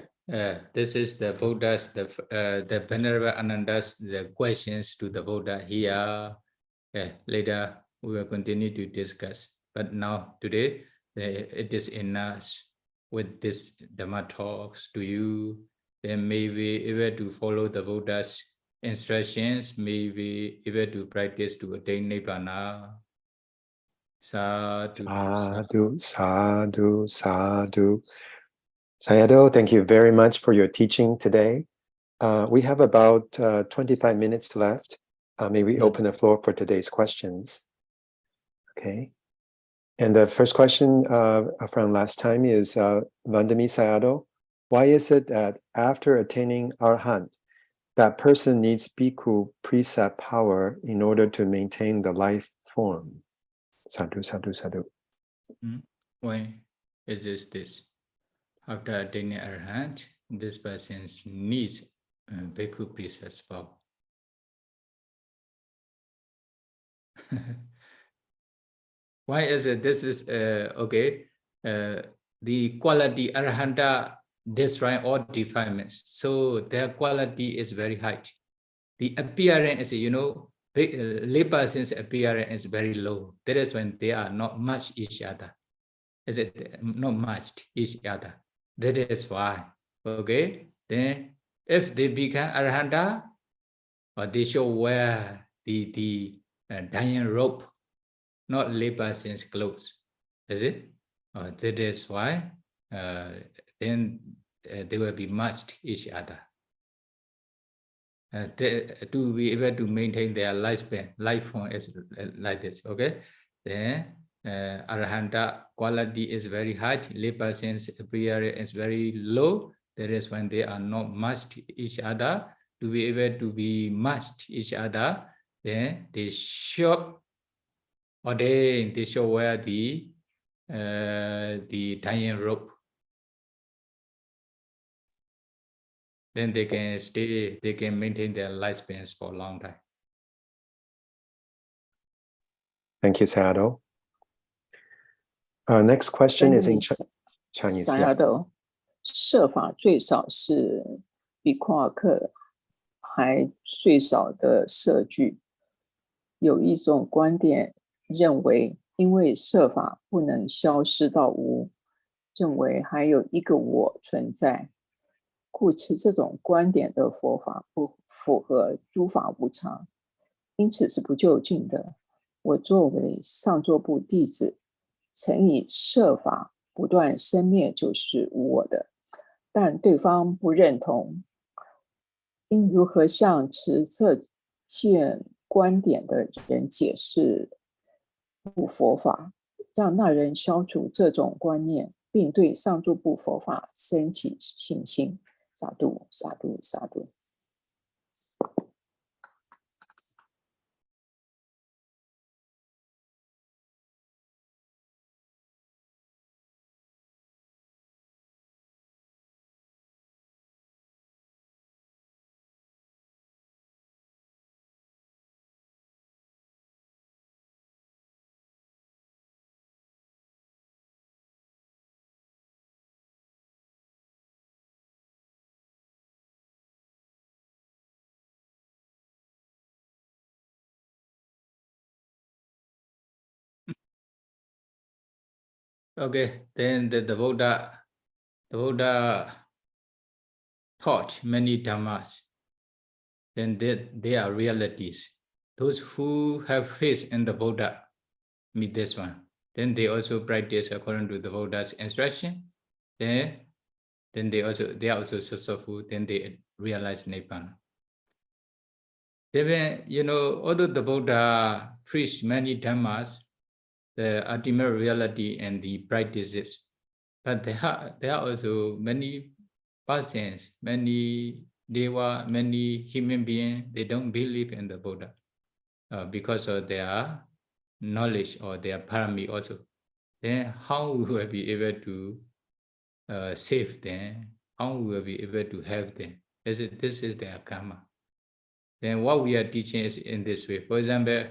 this is the Buddha's, the Venerable Ananda's the questions to the Buddha here. Later we will continue to discuss. But now today it is enough with this Dhamma talks to you. Then maybe able to follow the Buddha's instructions, maybe able to practice to attain Nibbana. Sadhu, Sadhu, sadhu, sadhu. Sayadaw, thank you very much for your teaching today. We have about 25 minutes left. May we open the floor for today's questions? Okay. And the first question from last time is Vandami Sayadaw. Why is it that after attaining Arhat, that person needs bhikkhu precept power in order to maintain the life form? Sadhu, sadhu, sadhu. Why is this? After attaining Arhat, this person needs bhikkhu precepts power. Why is it? This is okay. The quality Arhanta destroy all defilements, so their quality is very high. The appearance, lay person's appearance is very low. That is when they are not match each other. Is it not matched each other? That is why. Okay. Then if they become Arhanta, or they should wear the dying rope, not lay person's clothes. Is it? That is why then they will be matched each other. To be able to maintain their lifespan, life form is like this. Okay. Then Arhanta quality is very high, lay person's appearance is very low. That is when they are not matched each other. To be able to be matched each other, then they should ordain, they should wear the dying rope. Then they can stay, they can maintain their lifespans for a long time. Thank you, Sayadaw. Next question is in Chinese. Sayadaw, 设法最少是比夸克还最少的摄具。有一种观点认为，因为设法不能消失到无，认为还有一个我存在，故持这种观点的佛法不符合诸法无常，因此是不究竟的。我作为上座部弟子，曾以设法不断生灭就是无我的，但对方不认同，应如何向持这件观点的人解释佛法，让那人消除这种观念，并对上座部佛法升起信心？萨度，萨度，萨度。Okay, then the Buddha taught many Dhammas. Then they are realities. Those who have faith in the Buddha meet this one. then they also practice according to the Buddha's instruction. Then they are also successful. Then they realize Nibbana. Then, you know, although the Buddha preached many dhammas, the ultimate reality and the practices, but there are also many persons, many deva, many human beings, they don't believe in the Buddha because of their knowledge or their parami also. Then how we will be able to save them? How we will be able to help them? This is their karma. Then what we are teaching is in this way. For example,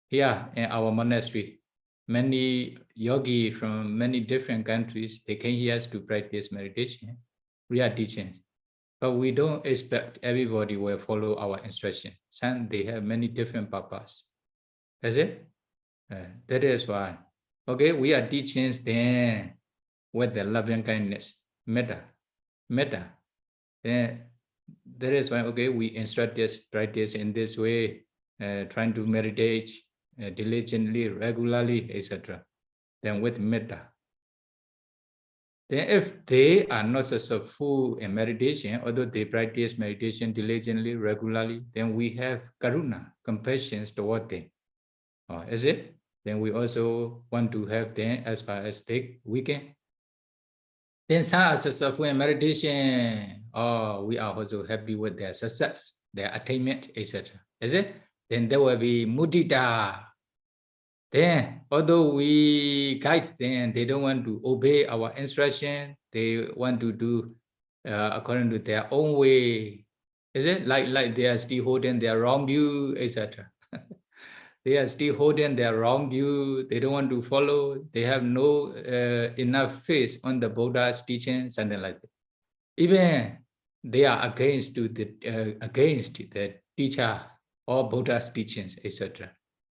here in our monastery, many yogi from many different countries, they came here to practice meditation. We are teaching, but we don't expect everybody will follow our instruction. Some they have many different purposes. Is it? That is why. Okay, we are teaching then with the loving kindness, metta. Then that is why, okay, we instruct this practice in this way, trying to meditate diligently, regularly, etc. Then with metta. Then if they are not successful in meditation, although they practice meditation diligently, regularly, then we have karuna, compassion toward them. Is it? Then we also want to help them as far as we can. Then some are successful in meditation. We are also happy with their success, their attainment, etc. Is it? Then there will be mudita. Then, although we guide them, they don't want to obey our instruction. They want to do according to their own way. Is it? Like they are still holding their wrong view, etc. They are still holding their wrong view. They don't want to follow. They have no enough faith on the Buddha's teaching, something like that. Even they are against the teacher or Buddha's teachings, etc.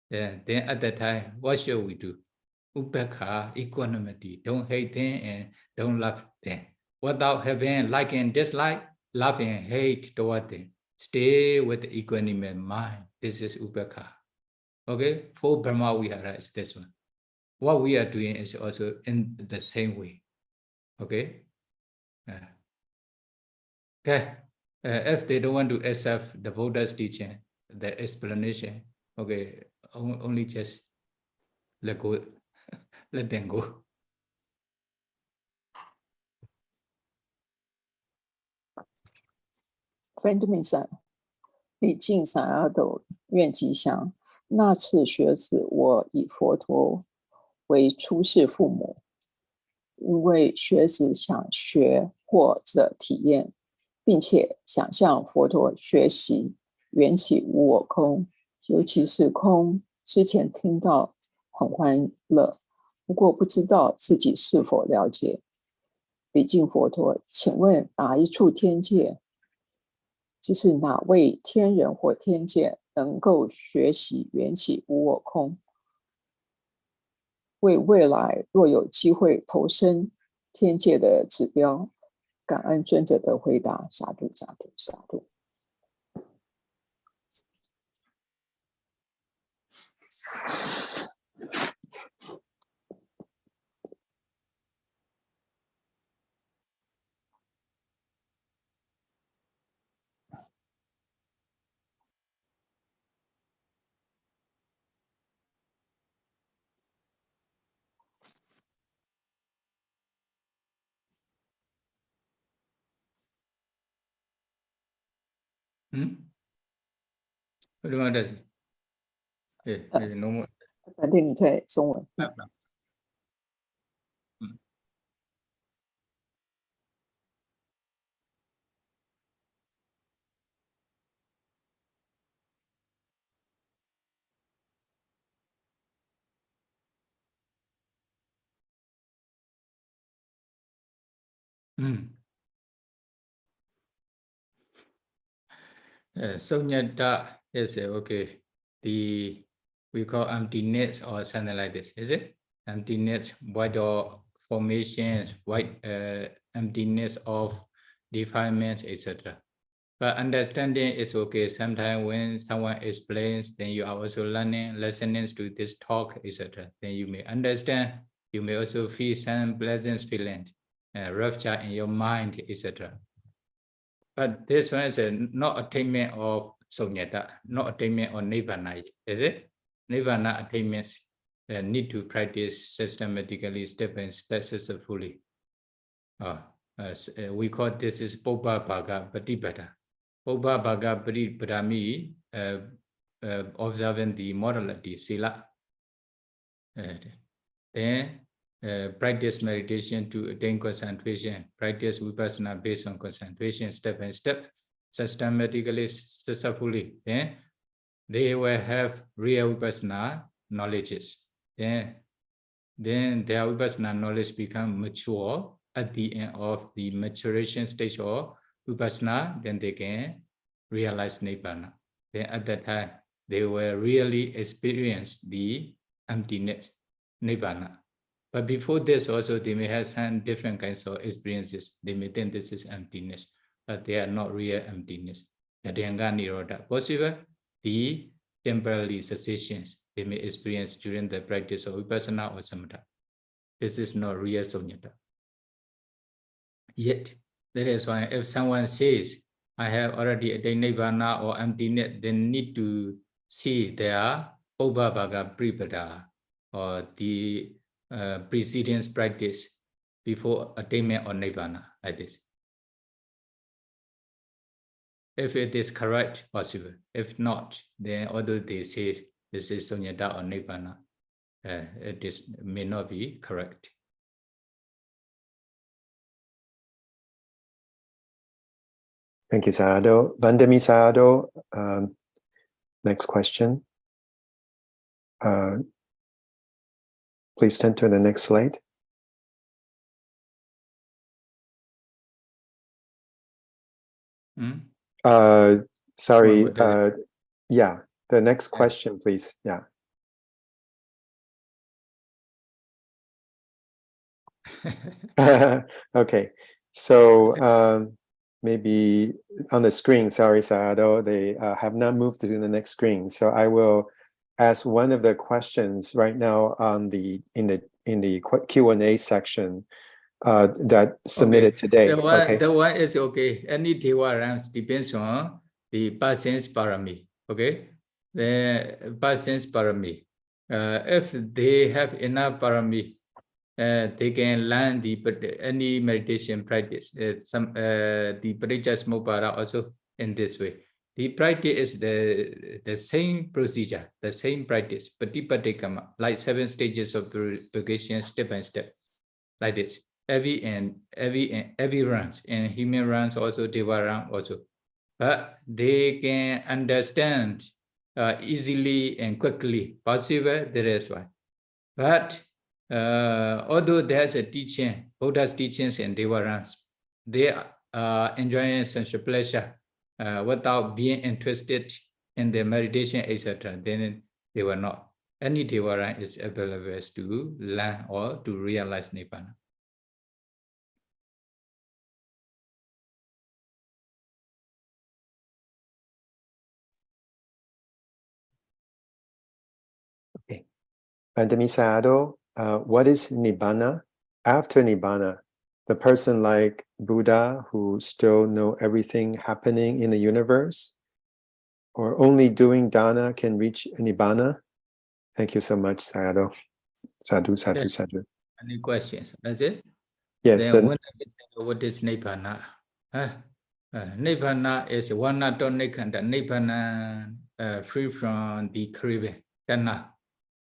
Then at that time, what should we do? Upekha, equanimity. Don't hate them and don't love them. Without having like and dislike, love and hate toward them. Stay with the equanimous mind. This is upekha. Okay, for Brahma Vihara is this one. What we are doing is also in the same way. Okay. Okay. If they don't want to accept the Buddha's teaching, the explanation, okay, only just let go, let them go. Friend Misa， 礼敬萨阿斗，愿吉祥。那次学子，我以佛陀为出世父母，因为学子想学或者体验，并且想向佛陀学习缘起无我空，尤其是空，之前听到很欢乐，不过不知道自己是否了解。礼敬佛陀，请问哪一处天界，即是哪位天人或天界能够学习缘起无我空？为未来若有机会投身天界的指标，感恩尊者的回答，萨度萨度萨度。What do you want to say? No more. 反正你在中文。Sunyata is okay. We call emptiness or something like this, is it? Emptiness, void of formations, void emptiness of defilements, etc. But understanding is okay. Sometimes when someone explains, then you are also listening to this talk, etc. Then you may understand. You may also feel some pleasant feeling, rapture in your mind, etc. But this one is not attainment of Sunyata, not attainment of Nibbana, is it? Nibbana attainments need to practice systematically, step by step, successfully. We call this is Popa Bhaga Patipada. Popa Bhaga Patipada means observing the morality, sila. Then practice meditation to attain concentration, practice vipassana based on concentration, step by step, systematically, successfully. Then they will have real vipassana knowledges. Then their vipassana knowledge become mature at the end of the maturation stage of vipassana. Then they can realize nibbana. Then at that time they will really experience the emptiness, nibbana. But before this also they may have some different kinds of experiences. They may think this is emptiness, but they are not real emptiness. Yadhyanga nirodha. Possible the temporary cessations they may experience during the practice of vipassana or samatha. This is not real sunyata. Yet, that is why if someone says, I have already attained nibbana or emptiness, they need to see their Ubbabhaga Pripada or the precedence practice before attainment of nibbana, like this. If it is correct, possible. If not, then although they say this is sunyata or nibbana, it is may not be correct. Thank you, Sayadaw. Vandami Sayadaw, next question. Please turn to the next slide. Sorry, yeah, the next question, please. Yeah. Okay, so maybe on the screen, sorry, Sayadaw, they have not moved to the next screen. So I will ask one of the questions right now on in the Q&A section that submitted today. The one is okay. Any Deva ranks depends on the person's parami. Okay, the person's parami. If they have enough parami, they can learn any meditation practice. The Parijasmopara also in this way. The practice is the same procedure, the same practice, Patipatikama, like 7 stages of purgation, step by step, like this. Every runs, and human runs also, Deva run also. But they can understand easily and quickly, possible, that is why. But although there's a teaching, Buddha's teachings and Deva runs, they are enjoying sensual pleasure without being interested in the meditation, etc. Then they were not. Any Deva run is available to learn or to realize Nibbana. Okay. Vandami Sayadaw, what is Nibbana? After Nibbana, the person like Buddha who still know everything happening in the universe, or only doing dana can reach Nibbana? Thank you so much, Sayadaw. Sadhu, sadhu, Yes. sadhu. Any questions? That's it? Yes. Then what is Nibbana? Nibbana is Vanato Nikkanda, Nibbana free from the craving, Dana.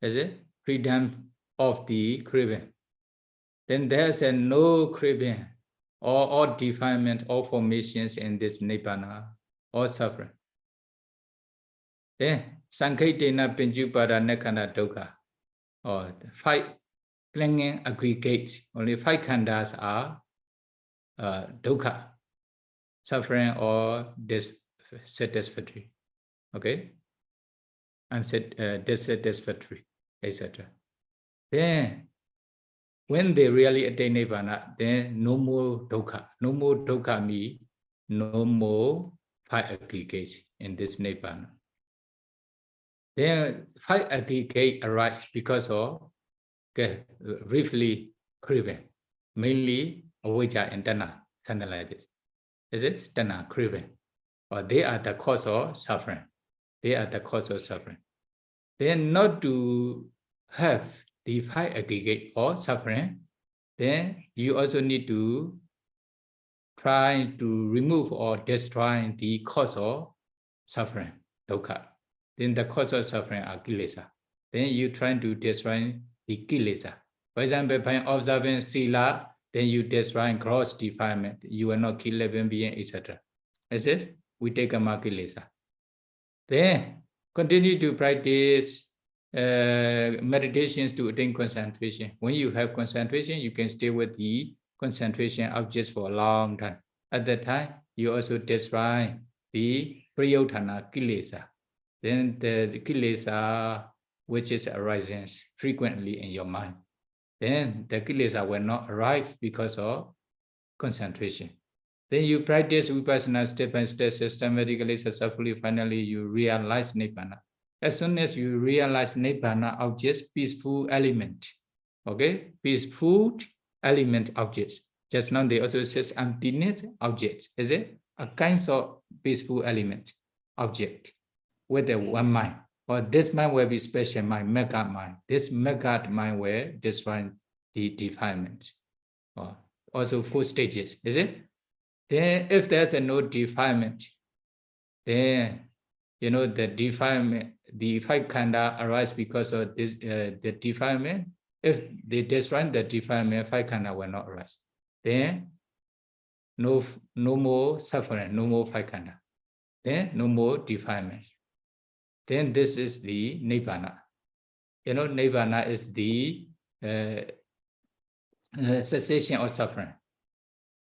Is it? Freedom of the craving. Then there's no craving or defilement or formations in this Nibbana or suffering. Then Sankhaitena Pinjupada Nekanda Dukkha, or 5 clinging aggregates. Only 5 khandas are dukkha, suffering or dissatisfactory. Okay? Dissatisfactory, etc. Then, when they really attain Nibbana, then no more dukkha. No more dukkha means no more 5 aggregates in this Nibbana. Then 5 aggregate arise because of briefly craving, mainly avijja and tanha, something like this. Is it tanha, craving? Or they are the cause of suffering. They are the cause of suffering. Then not to have the 5 aggregate or suffering, then you also need to try to remove or destroy the cause of suffering, dukkha. Then the cause of suffering are kilesa. Then you try to destroy the kilesa. For example, by observing sila, then you destroy gross defilement. You will not kill living being, etc. Is it? We take a kilesa. Then continue to practice meditations to attain concentration. When you have concentration, you can stay with the concentration objects for a long time. At that time, you also destroy the prayodhana kilesa. Then the kilesa which is arising frequently in your mind. Then the kilesa will not arrive because of concentration. Then you practice vipassana step by step, systematically, successfully, finally you realize Nibbana. As soon as you realize Nibbana objects, peaceful element, okay? Peaceful element objects. Just now they also says emptiness objects, is it? A kind of peaceful element object with a one mind. Or this mind will be special mind, mega mind. This mega mind will destroy the defilement. Or also 4 stages, is it? Then if there's no defilement, then the defilement, the 5 khanda arise because of this the defilement. If they destroy the defilement, 5 khanda will not arise. Then no more suffering, no more 5 khanda. Then no more defilements. Then this is the Nibbana. Nibbana is the cessation of suffering.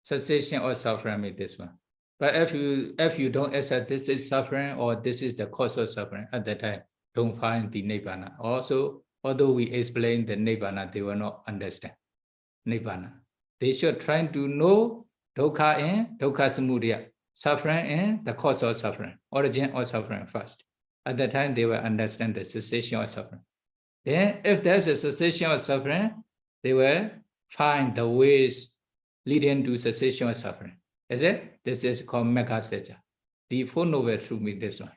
Cessation of suffering is this one. But if you don't accept this is suffering or this is the cause of suffering, at that time, don't find the Nibbana. Also, although we explain the Nibbana, they will not understand Nibbana. They should try to know dukkha and dukkha samudaya, suffering and the cause of suffering, origin of suffering first. At that time, they will understand the cessation of suffering. Then, if there's a cessation of suffering, they will find the ways leading to cessation of suffering. Is it? This is called Mega Secca. The 4 noble truth means this one.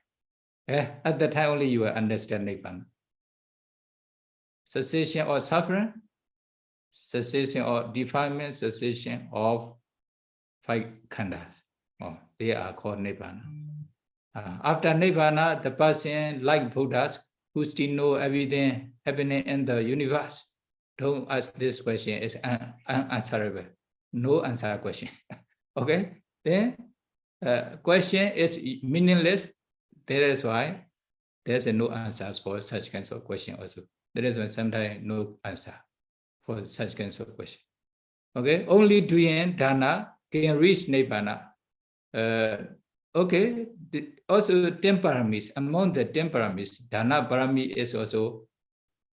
At that time, only you will understand Nibbana. Cessation of suffering, cessation of defilement, cessation of 5 khandhas. They are called Nibbana. After Nibbana, the person, like Buddhas, who still know everything happening in the universe, don't ask this question, it's unanswerable. No answer question. Okay? Then, question is meaningless. That is why there's no answers for such kinds of question also. That is why sometimes no answer for such kinds of question. Okay? Only doing dana can reach Nibbana. Okay, also 10 paramis. Among the 10 paramis, dana parami is also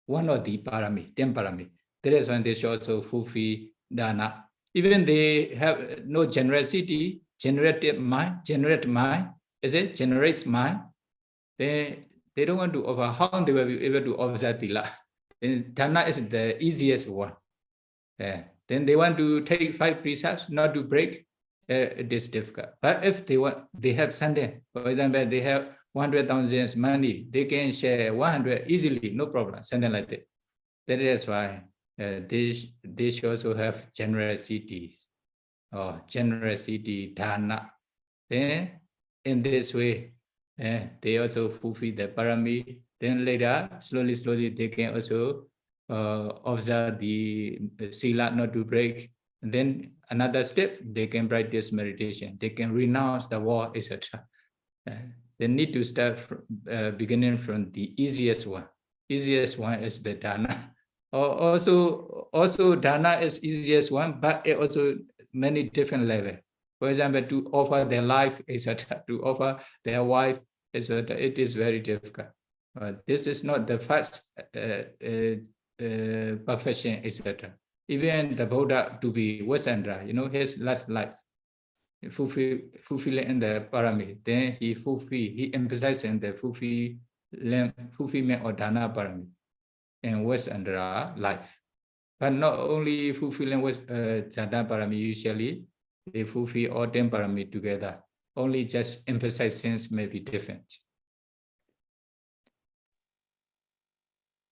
one of the parami, 10 parami. That is when they should also fulfill dana. Even they have no generosity, generate mind, is it? Generates mind. They don't want to offer. How they will be able to observe Tila? Dana is the easiest one. Then they want to take 5 precepts, not to break. It is difficult. But if they have something, for example, they have 100,000 money, they can share 100 easily, no problem, something like that. That is why they should also have generosity or generosity, dana. Then in this way, they also fulfill the parami. Then later, slowly, they can also observe the sila not to break. And then another step, they can practice meditation. They can renounce the war, etc. They need to start beginning from the easiest one. Easiest one is the dana. Also dana is easiest one, but it also many different levels. For example, to offer their life, etc., to offer their wife, etc., it is very difficult. This is not the first perfection, etc. Even the Buddha to be Vasandra, his last life, fulfilling in the parami. Then he emphasizes in the fulfillment of Dana parami and what's under our life. But not only fulfilling with Dana parami, usually they fulfill all 10 parami together. Only just emphasizing may be different.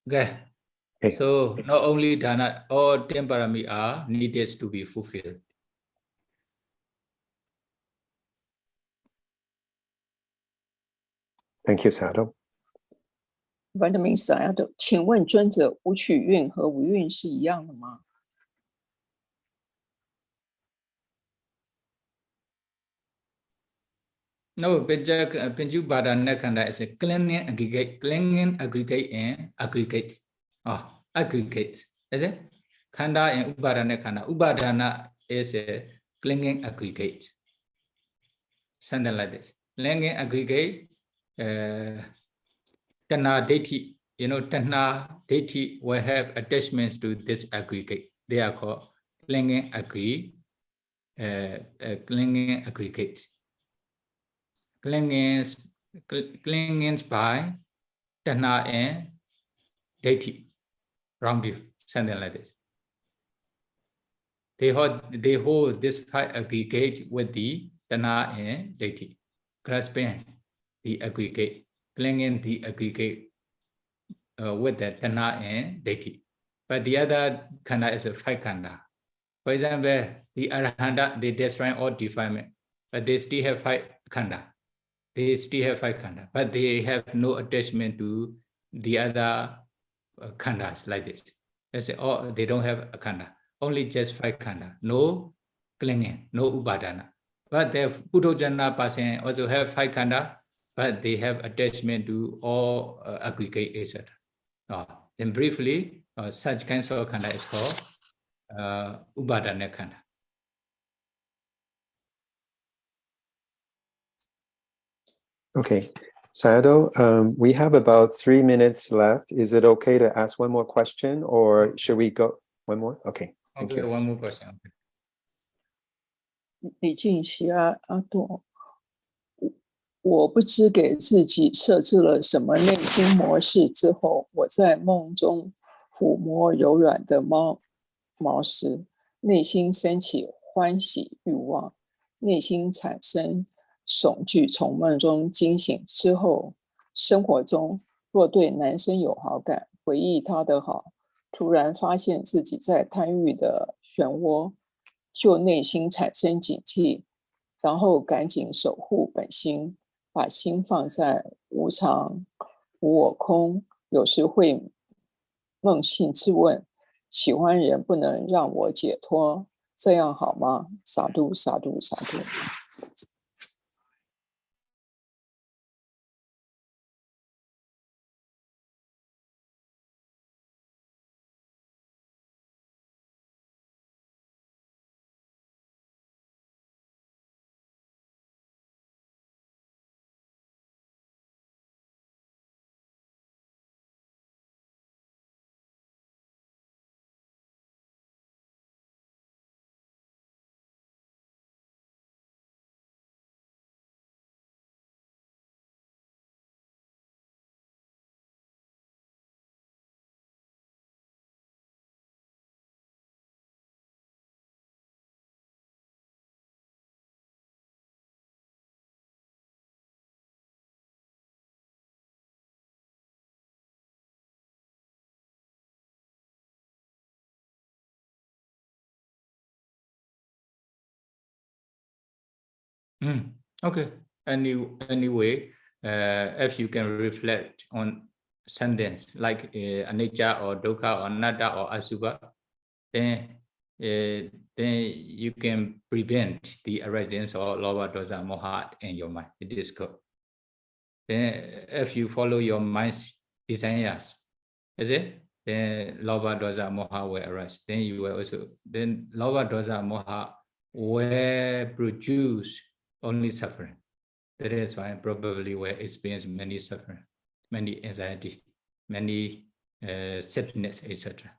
Okay. Okay. So not only Dana, all 10 parami are needed to be fulfilled. Thank you, Sadhu. Vitamin Sayadaw，请问尊者，无取运和无运是一样的吗？ No, Pinju Badana Kanda is a clinging aggregate and aggregate. Oh, aggregate. Is it? Kanda and Ubadana Kanda. Ubadana is a clinging aggregate. Something like this. Clinging aggregate, Tana Deity. You know, Tana Deity will have attachments to this aggregate. They are called clinging aggregate. Clinging aggregate. Clingings by Dana and Deity, wrong view, something like this. They hold this 5 aggregate with the Dana and Deity, grasping the aggregate, clinging the aggregate with the Dana and Deity. But the other Khanda is a 5 Khanda. For example, the Arahanta, they destroy all defilement, but they still have 5 Khanda. They still have 5 khandas, but they have no attachment to the other khandas like this. They say, oh, they don't have a khanda, only just 5 khandas, no clinging, no upadana. But the Puddhojana person also have 5 khandas, but they have attachment to all aggregate, etc. Then briefly, such kinds of khanda is called upadana khanda. Okay, Sayadaw, we have about 3 minutes left. Is it okay to ask one more question, or should we go one more? Okay, thank you. One more question. 李俊熙阿朵，我不知给自己设置了什么内心模式之后，我在梦中抚摸柔软的毛时，内心升起欢喜欲望，内心产生悚惧，从梦中惊醒之后，生活中若对男生有好感，回忆他的好，突然发现自己在贪欲的漩涡，就内心产生警惕，然后赶紧守护本心，把心放在无常、无我空。有时会梦醒自问：喜欢人不能让我解脱，这样好吗？洒度，洒度，洒度。Okay. Anyway, if you can reflect on sentence like anicca or dukkha or anatta or asubha, then you can prevent the arising of lobha, dosa, moha in your mind. It is good. Then if you follow your mind's desires, is it? Then lobha, dosa, moha will arise. Then you will also, then lobha, dosa, moha will produce only suffering. That is why probably will experience many suffering, many anxiety, many sadness, etc.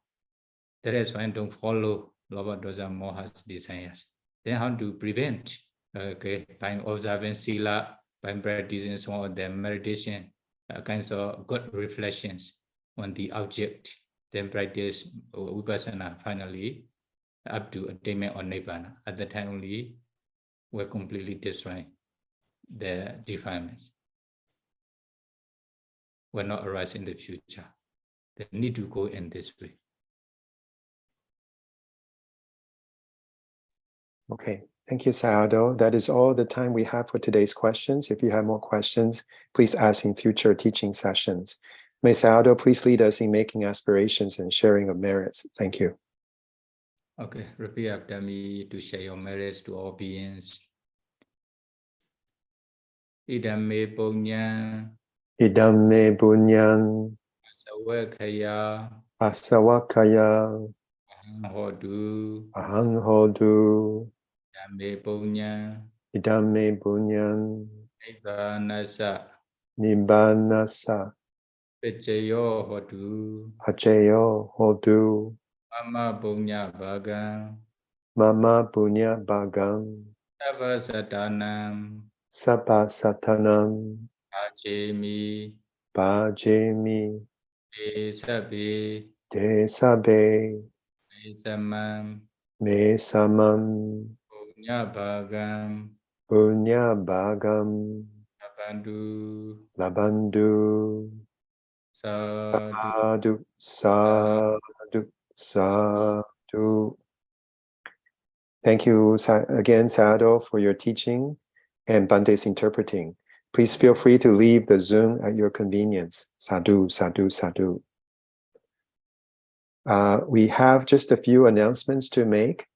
That is why don't follow lobha, dosa, moha's desires. Then how to prevent Okay, by observing sila, by practicing some of the meditation, kinds of good reflections on the object, then practice vipassana finally up to attainment of nibbana. At that time only, we're completely destroying the defilements. Will not arise in the future. They need to go in this way. Okay, thank you, Sayadaw. That is all the time we have for today's questions. If you have more questions, please ask in future teaching sessions. May Sayadaw please lead us in making aspirations and sharing of merits. Thank you. Okay, repeat after me to share your merits to all beings. Idame punya, Idame bunyan, asawakaya, asawakaya, hodu, ahang hodu, idame punya, idame bunyan, nibbanasa, nibbanasa, pechayo hodu, hacheyo hodu, mama punya bhagang, mama punya bagam, sabasatanam, sabba satanam, ajemi, bhajemi, desabe, te sabe, desamam, me samam, punya bhagang, punya bagam, abandu, labandu, sadhu, sadhu, sadhu, sadhu. Thank you again, Sayadaw, for your teaching and Bante's interpreting. Please feel free to leave the Zoom at your convenience. Sadhu, sadhu, sadhu. We have just a few announcements to make.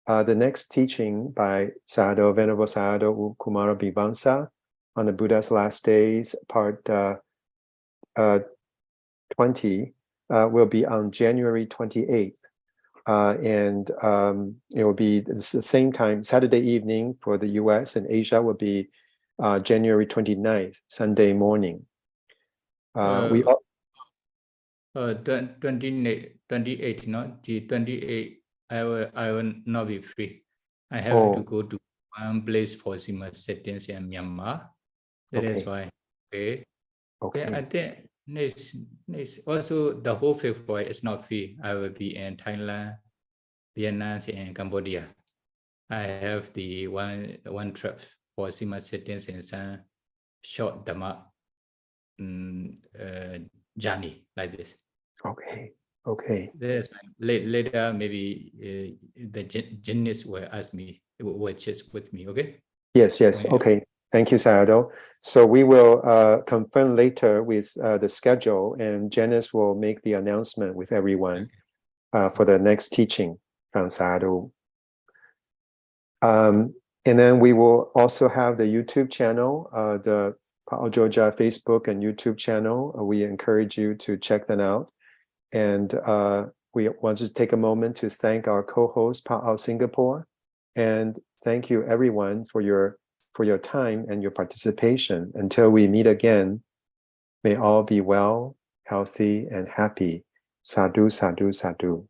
The next teaching by Sayadaw, Venerable Sayadaw Kumara Bhivansa on the Buddha's Last Days, part 20, will be on January 28th. And it will be the same time, Saturday evening for the US, and Asia will be January 29th, Sunday morning. We all, 28, no? The 28, I will not be free. I have to go to one place for similar settings in Myanmar. That is why. Okay. Okay. I think next also the whole February is not free. I will be in Thailand, Vietnam, and Cambodia. I have the one trip for similar settings and some short Dhamma journey like this. Okay. Okay. There's later maybe the genius will ask me, will chat with me. Okay. Yes. Okay. Thank you, Sayadaw. So we will confirm later with the schedule, and Janice will make the announcement with everyone for the next teaching from Sayadaw. And then we will also have the YouTube channel, the Pa'o Joja Facebook and YouTube channel. We encourage you to check them out. And we want to take a moment to thank our co-host, Pa'o Singapore, and thank you everyone for your time and your participation. Until we meet again, may all be well, healthy, and happy. Sadhu, sadhu, sadhu.